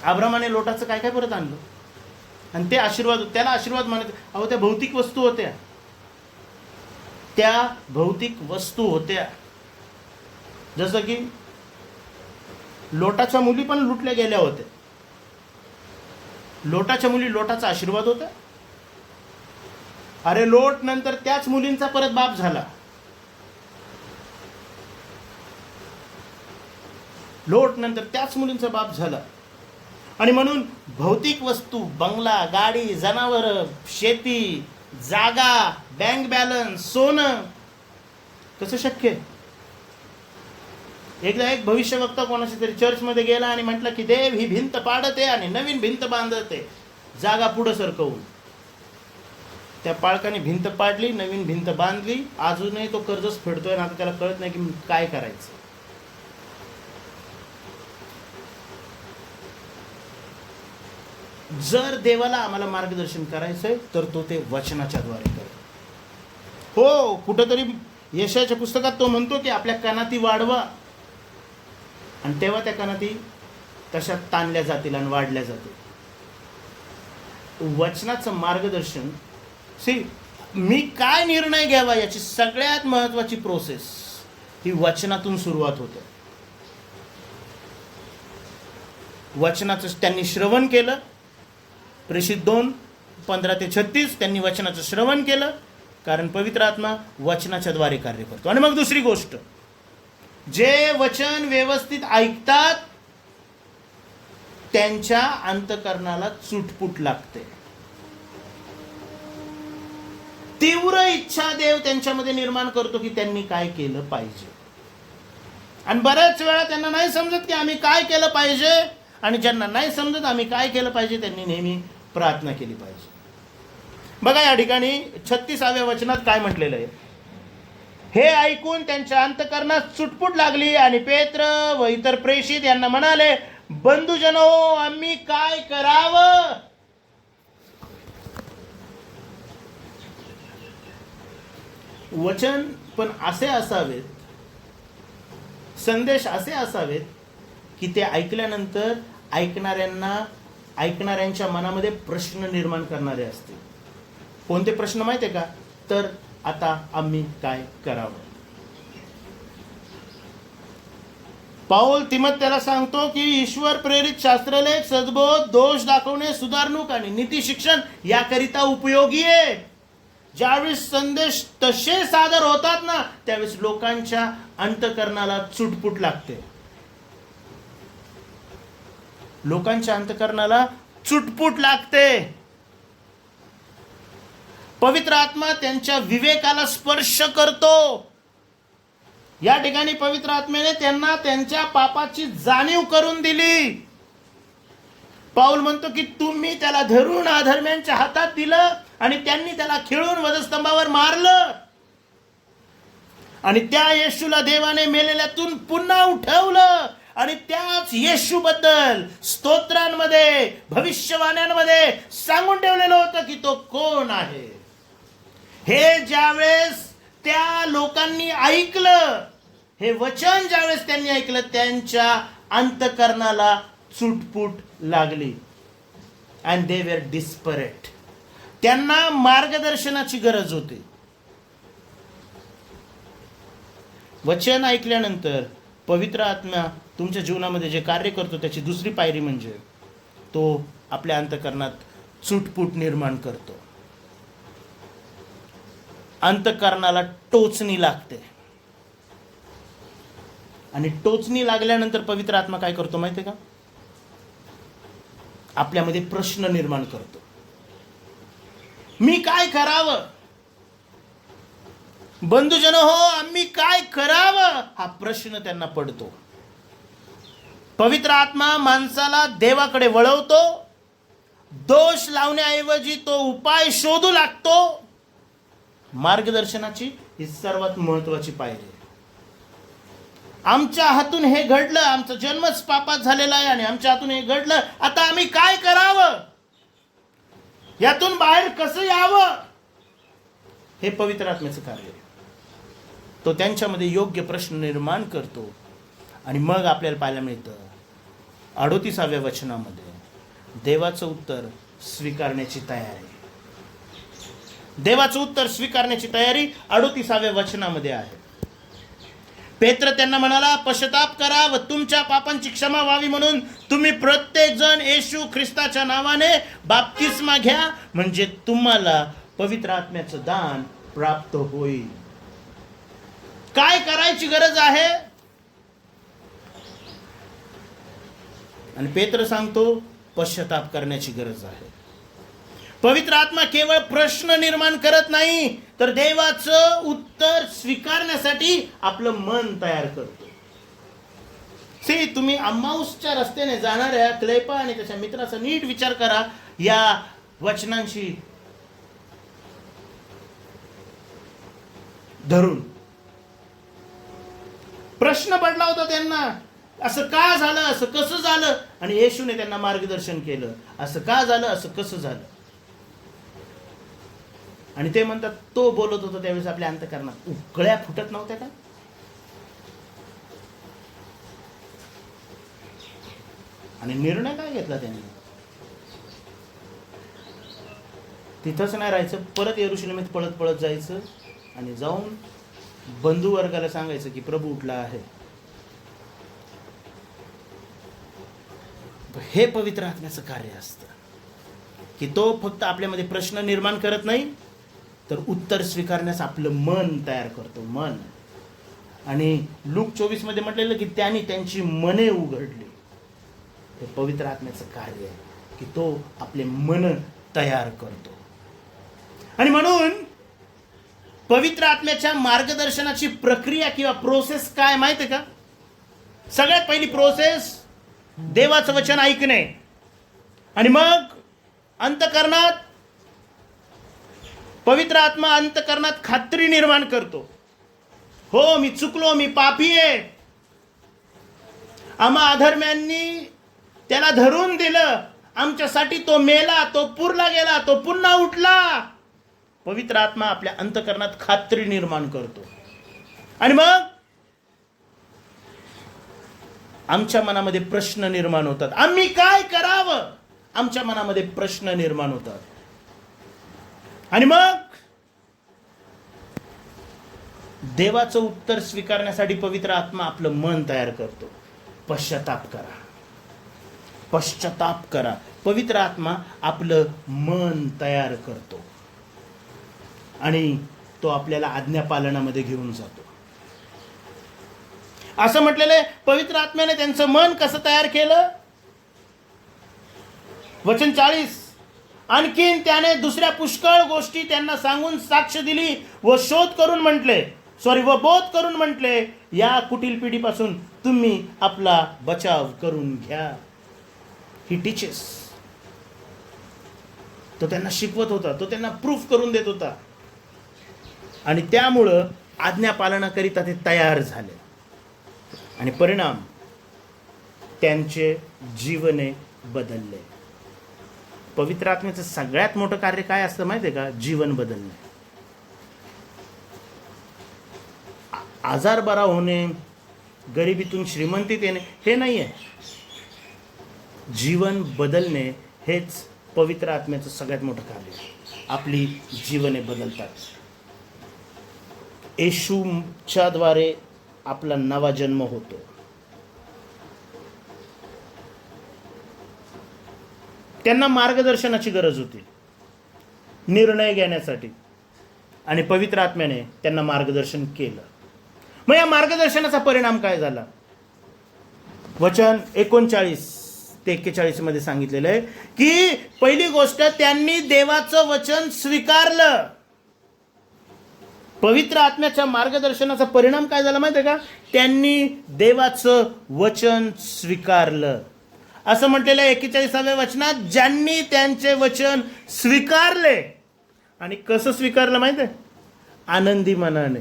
अब्रामाने लोटाचं काय काय परत आणलं आणि ते आशीर्वाद, त्याला आशीर्वाद मानत? अहो, त्या भौतिक वस्तू होत्या. त्या भौतिक वस्तू होत्या. जसं की लोटाच्या मुली पण लुटल्या गेल्या होत्या. लोटाच्या मुली, लोटाचा आशीर्वाद होता. अरे, लोट नंतर त्याच मुलींचा परत बाप झाला. लोट नंतर त्याच मुलींचा बाप झाला. आणि म्हणून भौतिक वस्तू, बंगला, गाडी, जनावर, शेती, जागा, बँक बॅलन्स, सोनं, कसं शक्य? एकदा एक भविष्यवक्ता कोणाशी तरी चर्चमध्ये गेला आणि म्हटलं की देव ही भिंत पाडते आणि नवीन भिंत बांधते जागा पुढं सरकवून. त्या पाळकाने भिंत पाडली, नवीन भिंत बांधली. अजूनही तो कर्जच फेडतोय आणि आता त्याला कळत नाही की काय करायचं. जर देवाला आम्हाला मार्गदर्शन करायचंय तर तो ते वचनाच्या द्वारे करेल. हो, कुठंतरी यशाच्या पुस्तकात तो म्हणतो की आपल्या कानाती वाढवा, आणि तेव्हा त्या कानाती तशा ताणल्या जातील आणि वाढल्या जातील. वचनाचं मार्गदर्शन, मी काय निर्णय घ्यावा याची सगळ्यात महत्वाची प्रोसेस ही वचनातून सुरुवात होते. वचनाचं त्यांनी श्रवण केलं. प्रेषित 2:15-36 त्यांनी वचनाचं श्रवण केलं, कारण पवित्र आत्मा वचनाच्या द्वारे कार्य करतो. आणि मग दुसरी गोष्ट, जे वचन व्यवस्थित ऐकतात त्यांच्या अंतःकरणाला चुटपुट लागते. तीव्र इच्छा देव त्यांच्यामध्ये निर्माण करतो की त्यांनी काय केलं पाहिजे. आणि बऱ्याच वेळा त्यांना नाही समजत की आम्ही काय केलं पाहिजे, आणि ज्यांना नाही समजत आम्ही काय केलं पाहिजे त्यांनी नेहमी प्रार्थना केली पाहिजे. बघा, या ठिकाणी 36व्या वचनात काय म्हटलेलं आहे? हे ऐकून त्यांच्या अंतःकरणात चुटपुट लागली आणि पेत्र व इतर प्रेषित यांना म्हणाले, बंधुजनो, आम्ही काय करावं? वचन पण असे असावेत, संदेश असे असावेत की ते ऐकल्यानंतर ऐकणाऱ्यांच्या मनामध्ये प्रश्न निर्माण करणारे असतील. कोणते प्रश्न माहिती आहे का? तर आता आम्ही काय करावं? पाऊल तिमोथेला सांगतो की ईश्वर प्रेरित शास्त्रलेख, सद्बोध, दोष दाखवणे, सुधारणूक आणि नीती शिक्षण याकरिता उपयोगी आहे. ज्यावेळेस संदेश तसे सादर होतात ना, त्यावेळेस लोकांच्या अंतःकरणाला चुटपुट लागते. लोकांच्या अंतःकरणाला चुटपुट लागते. पवित्र आत्मा त्यांच्या विवेकाला स्पर्श करतो. या ठिकाणी पवित्र आत्म्याने त्यांना त्यांच्या पापाची जाणीव करून दिली. पाऊल म्हणतो की तुम्ही त्याला धरून अधर्म्यांच्या हातात दिलं आणि त्यांनी त्याला खिळून वधस्तंभावर मारलं, आणि त्या येशूला देवाने मेलेल्यातून पुन्हा उठवलं. आणि त्याच येशूबद्दल स्तोत्रांमध्ये, भविष्यवाण्यांमध्ये सांगून ठेवलेलं होतं की तो कोण आहे. हे ज्यावेळेस त्या लोकांनी ऐकलं, हे वचन ज्यावेळेस त्यांनी ऐकलं, त्यांच्या अंतःकरणाला चुटपुट लागली. And they were desperate. त्यांना मार्गदर्शनाची गरज होती. वचन ऐकल्यानंतर पवित्र आत्मा तुमच्या जीवनामध्ये जे कार्य करतो त्याची दुसरी पायरी म्हणजे तो आपल्या अंतःकरणात चुटपूट निर्माण करतो. अंतःकरणाला टोचणी लागते आणि टोचणी लागल्यानंतर पवित्र आत्मा काय करतो माहिती आहे का? आपल्यामध्ये प्रश्न निर्माण करतो. मी काय करावं? बंधुजन हो, आम्ही काय करावं हा प्रश्न त्यांना पडतो. पवित्र आत्मा माणसाला देवाकडे वळवतो. दोष लावण्याऐवजी तो उपाय शोधू लागतो. मार्गदर्शनाची ही सर्वात महत्वाची पायरी. आमच्या हातून हे घडलं, आमचा जन्मच पापात झालेला आहे आणि आमच्या हातून हे घडलं, आता आम्ही काय करावं? यातून बाहेर कसं यावं? हे पवित्र आत्म्याचं कार्य आहे. तो त्यांच्यामध्ये योग्य प्रश्न निर्माण करतो आणि मग आपल्याला पाहायला मिळतं 38व्या वचनामध्ये देवाचं उत्तर स्वीकारण्याची तयारी. देवाचं उत्तर स्वीकारण्याची तयारी 38व्या वचनामध्ये आहे. पेत्र त्यांना म्हणाला, पश्चाताप करा व तुमच्या पापांची क्षमा व्हावी म्हणून तुम्ही प्रत्येक जण येशू ख्रिस्ताच्या नावाने बाप्तिस्मा घ्या, म्हणजे तुम्हाला पवित्र आत्म्याचं दान प्राप्त होईल. काय करायची गरज आहे? आणि पेत्र सांगतो पश्चाताप करण्याची गरज आहे. पवित्र आत्मा केवळ प्रश्न निर्माण करत नाही, तर देवाचं उत्तर स्वीकारण्यासाठी आपलं मन तयार करतो. तुम्ही अम्माऊसच्या रस्त्याने जाणाऱ्या क्लेपा आणि त्याच्या मित्राचा नीट विचार करा. या वचनांशी धरून प्रश्न पडला होता त्यांना, असं का झालं, असं कसं झालं? आणि येशूने त्यांना मार्गदर्शन केलं, असं का झालं, असं कसं झालं. आणि ते म्हणतात तो बोलत होता त्यावेळेस आपल्या अंतःकरणात उकळ्या फुटत नव्हत्या का? आणि निर्णय काय घेतला त्यांनी? तिथंच नाही राहायचं, परत यरुशलेमेत पळत पळत जायचं आणि जाऊन बंधू वर्गाला सांगायचं की प्रभू उठला आहे. हे पवित्र आत्म्याचं कार्य असतं की तो फक्त आपल्यामध्ये प्रश्न निर्माण करत नाही, तर उत्तर स्वीकारण्यास आपलं मन तयार करतो. मन. आणि लूक 24 मध्ये म्हटलेलं की त्यांनी त्यांची मने उघडली. हे पवित्र आत्म्याचं कार्य आहे की तो आपले मन तयार करतो. आणि म्हणून पवित्र आत्म्याच्या मार्गदर्शनाची प्रक्रिया किंवा प्रोसेस काय माहिती आहे का? सगळ्यात पहिली प्रोसेस देवाचं वचन ऐकणे आणि मग अंतःकरणात पवित्र आत्मा अंतःकरणात खात्री निर्माण करतो. हो, मी चुकलो, मी पापी आहे. आम्हा अधर्म्यांनी त्याला धरून दिलं, आमच्यासाठी तो मेला, तो पुरला गेला, तो पुन्हा उठला. पवित्र आत्मा आपल्या अंतःकरणात खात्री निर्माण करतो आणि मग आमच्या मनामध्ये प्रश्न निर्माण होतात. आम्ही काय करावं? आमच्या मनामध्ये प्रश्न निर्माण होतात आणि मग देवाचं उत्तर स्वीकारण्यासाठी पवित्र आत्मा आपलं मन तयार करतो. पश्चाताप करा, पश्चाताप करा. पवित्र आत्मा आपलं मन तयार करतो आणि तो आपल्याला आज्ञापालनामध्ये घेऊन जातो. असं म्हटलेलं आहे, पवित्र आत्म्याने त्यांचं मन कसं तयार केलं? वचन 40. आणखीन त्याने दुसऱ्या पुष्कळ गोष्टी त्यांना सांगून साक्ष दिली व बोध करून म्हटले, या कुटील पिढीपासून तुम्ही आपला बचाव करून घ्या. He teaches. तो त्यांना शिकवत होता, तो त्यांना प्रूफ करून देत होता आणि त्यामुळं आज्ञापालनाकरिता ते तयार झाले आणि परिणाम त्यांचे जीवने बदलले. पवित्र आत्म्याचं सगळ्यात मोठं कार्य काय असतं माहिती आहे का? जीवन बदलणे. आजार बरा होणे, गरिबीतून श्रीमंतीत येणे हे नाही आहे. जीवन बदलणे हेच पवित्र आत्म्याचं सगळ्यात मोठं कार्य आहे. आपली जीवने बदलतात. येशूच्या द्वारे आपला नवा जन्म होतो. त्यांना मार्गदर्शनाची गरज होती निर्णय घेण्यासाठी, आणि पवित्र आत्म्याने त्यांना मार्गदर्शन केलं. मग या मार्गदर्शनाचा परिणाम काय झाला? वचन 39 ते 41 मध्ये सांगितलेलं आहे की पहिली गोष्ट, त्यांनी देवाचं वचन स्वीकारलं. पवित्र आत्म्याच्या मार्गदर्शनाचा परिणाम काय झाला माहिती आहे का? त्यांनी देवाचं वचन स्वीकारलं. असं म्हटलेलं आहे 41व्या वचनात, ज्यांनी त्यांचे वचन स्वीकारले. आणि कसं स्वीकारलं माहिती आहे? आनंदी मनाने.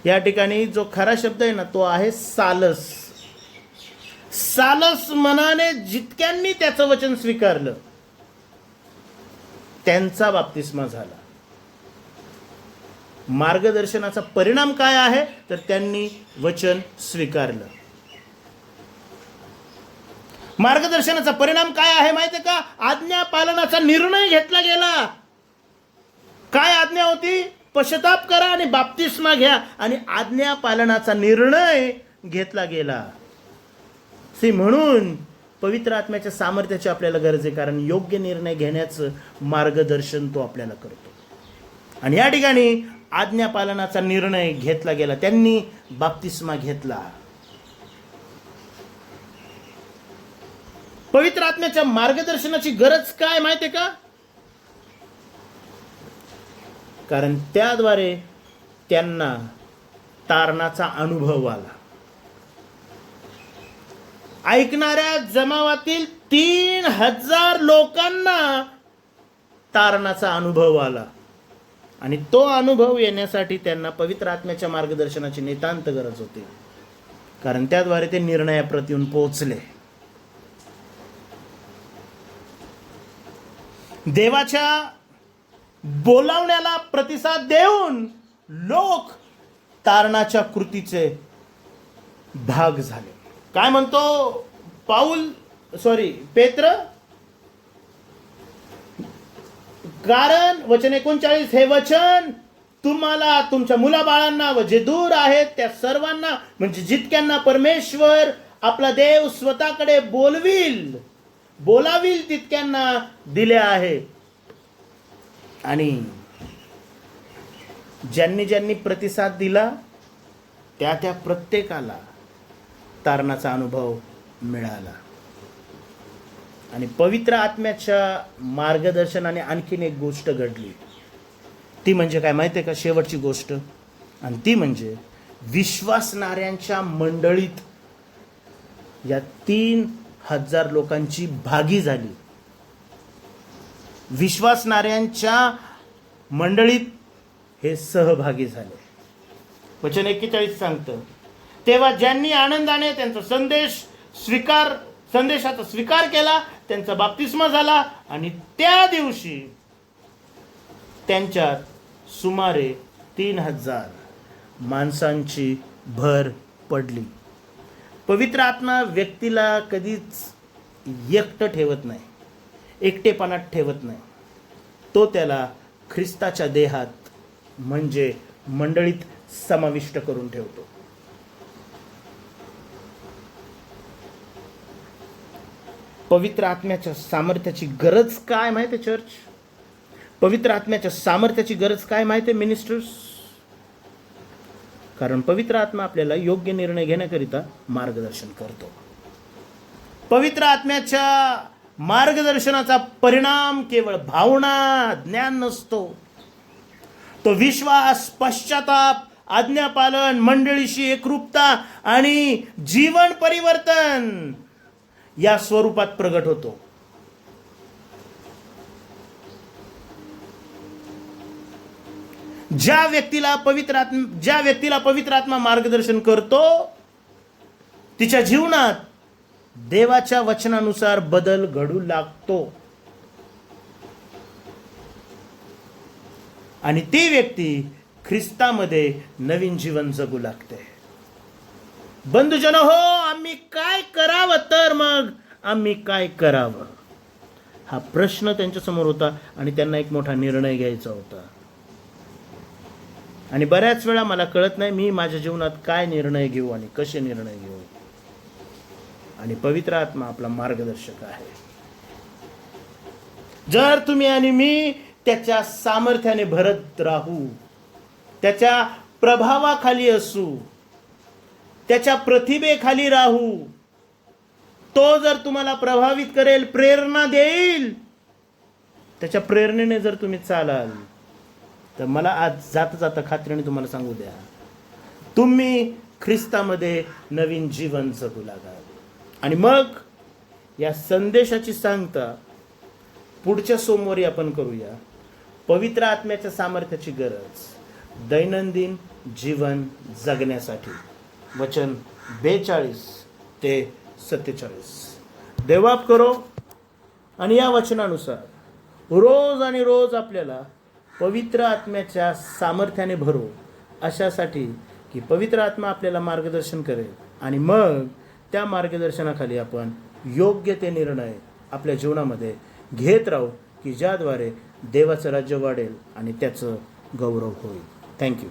या ठिकाणी जो खरा शब्द आहे ना, तो आहे सालस. सालस मनाने जितक्यांनी त्याचं वचन स्वीकारलं त्यांचा बाप्तिस्मा झाला. मार्गदर्शनाचा परिणाम काय आहे? तर त्यांनी वचन स्वीकारलं. मार्गदर्शनाचा परिणाम काय आहे माहिती आहे का? आज्ञा पालनाचा निर्णय घेतला गेला. काय आज्ञा होती? पश्चाताप करा आणि बाप्तिस्मा घ्या. आणि आज्ञा पालनाचा निर्णय घेतला गेला. म्हणून पवित्र आत्म्याच्या सामर्थ्याची आपल्याला गरज आहे, कारण योग्य निर्णय घेण्याचं मार्गदर्शन तो आपल्याला करतो. आणि या ठिकाणी आज्ञा पालनाचा निर्णय घेतला गेला. त्यांनी बाप्तिस्मा घेतला. पवित्र आत्म्याच्या मार्गदर्शनाची गरज काय माहिती आहे का? कारण त्याद्वारे त्यांना तारणाचा अनुभव आला. ऐकणाऱ्या जमावातील 3000 लोकांना तारणाचा अनुभव आला. आणि तो अनुभव येण्यासाठी त्यांना पवित्र आत्म्याच्या मार्गदर्शनाची नितांत गरज होती, कारण त्याद्वारे ते निर्णयाप्रती येऊन पोहोचले. देवाच्या बोलावण्याला प्रतिसाद देऊन लोक तारणाच्या कृतीचे भाग झाले. काय म्हणतो पेत्र? कारण वचन 39, हे वचन तुम्हाला, तुमच्या मुलाबाळांना व जे दूर आहेत त्या सर्वांना, म्हणजे जितक्यांना परमेश्वर आपला देव स्वतःकडे बोलाविल तितक्यांना दिले आहे. आणि ज्यांनी ज्यांनी प्रतिसाद दिला त्या प्रत्येकाला तारणाचा अनुभव मिळाला. आणि पवित्र आत्म्याच्या मार्गदर्शनाने आणखीन एक गोष्ट घडली. ती म्हणजे काय माहिती आहे का? शेवटची गोष्ट. आणि ती म्हणजे विश्वासणाऱ्यांच्या मंडळीत या 3000 लोकांची भागी झाली. विश्वासणाऱ्यांच्या मंडळीत हे सहभागी झाले. वचन 41 सांगतं, तेव्हा ज्यांनी आनंदाने त्यांचा संदेशाचा स्वीकार केला त्यांचा बाप्तिस्मा झाला. आणि त्या दिवशी त्यांच्यात सुमारे 3000 माणसांची भर पडली. पवित्र आत्मा व्यक्तीला कधीच एकटं ठेवत नाही, एकटेपणात ठेवत नाही. तो त्याला ख्रिस्ताच्या देहात म्हणजे मंडळीत समाविष्ट करून ठेवतो. पवित्र आत्म्याच्या सामर्थ्याची गरज काय माहिती आहे चर्च? पवित्र आत्म्याच्या सामर्थ्याची गरज काय माहिती आहे मिनिस्टर्स? कारण पवित्र आत्मा आपल्याला योग्य निर्णय घेण्याकरिता मार्गदर्शन करतो. पवित्र आत्म्याच्या मार्गदर्शनाचा परिणाम केवळ भावना, ज्ञान नसतो. तो विश्वास, पश्चाताप, आज्ञापालन, मंडळीशी एकरूपता आणि जीवन परिवर्तन या स्वरूपात प्रगट होतो. ज्या व्यक्तीला पवित्र आत्मा मार्गदर्शन करतो तिच्या जीवनात देवाच्या वचनानुसार बदल घडू लागतो. आणि ती व्यक्ती ख्रिस्तामध्ये नवीन जीवन जगू लागते. बंधुजन हो, आम्ही काय करावं? तर मग आम्ही काय करावं हा प्रश्न त्यांच्या समोर होता. आणि त्यांना एक मोठा निर्णय घ्यायचा होता. आणि बऱ्याच वेळा मला कळत नाही मी माझ्या जीवनात काय निर्णय घेऊ आणि कसे निर्णय घेऊ. आणि पवित्र आत्मा आपला मार्गदर्शक आहे. जर तुम्ही आणि मी त्याच्या सामर्थ्याने भरत राहू, त्याच्या प्रभावाखाली असू, त्याच्या प्रतिभेखाली राहू, तो जर तुम्हाला प्रभावित करेल, प्रेरणा देईल, त्याच्या प्रेरणेने जर तुम्ही चालाल, तर मला आज जाता जाता खात्रीने तुम्हाला सांगू द्या, तुम्ही ख्रिस्तामध्ये नवीन जीवन जगू लागाल. आणि मग या संदेशाची सांगता पुढच्या सोमवारी आपण करूया. पवित्र आत्म्याच्या सामर्थ्याची गरज दैनंदिन जीवन जगण्यासाठी. वचन 42 ते 47. देवाप करो आणि या वचनानुसार रोज आणि रोज आपल्याला पवित्र आत्म्याच्या सामर्थ्याने भरो, अशासाठी की पवित्र आत्मा आपल्याला मार्गदर्शन करेल आणि मग त्या मार्गदर्शनाखाली आपण योग्य ते निर्णय आपल्या जीवनामध्ये घेत राहू, की ज्याद्वारे देवाचं राज्य वाढेल आणि त्याचं गौरव होईल. थँक्यू.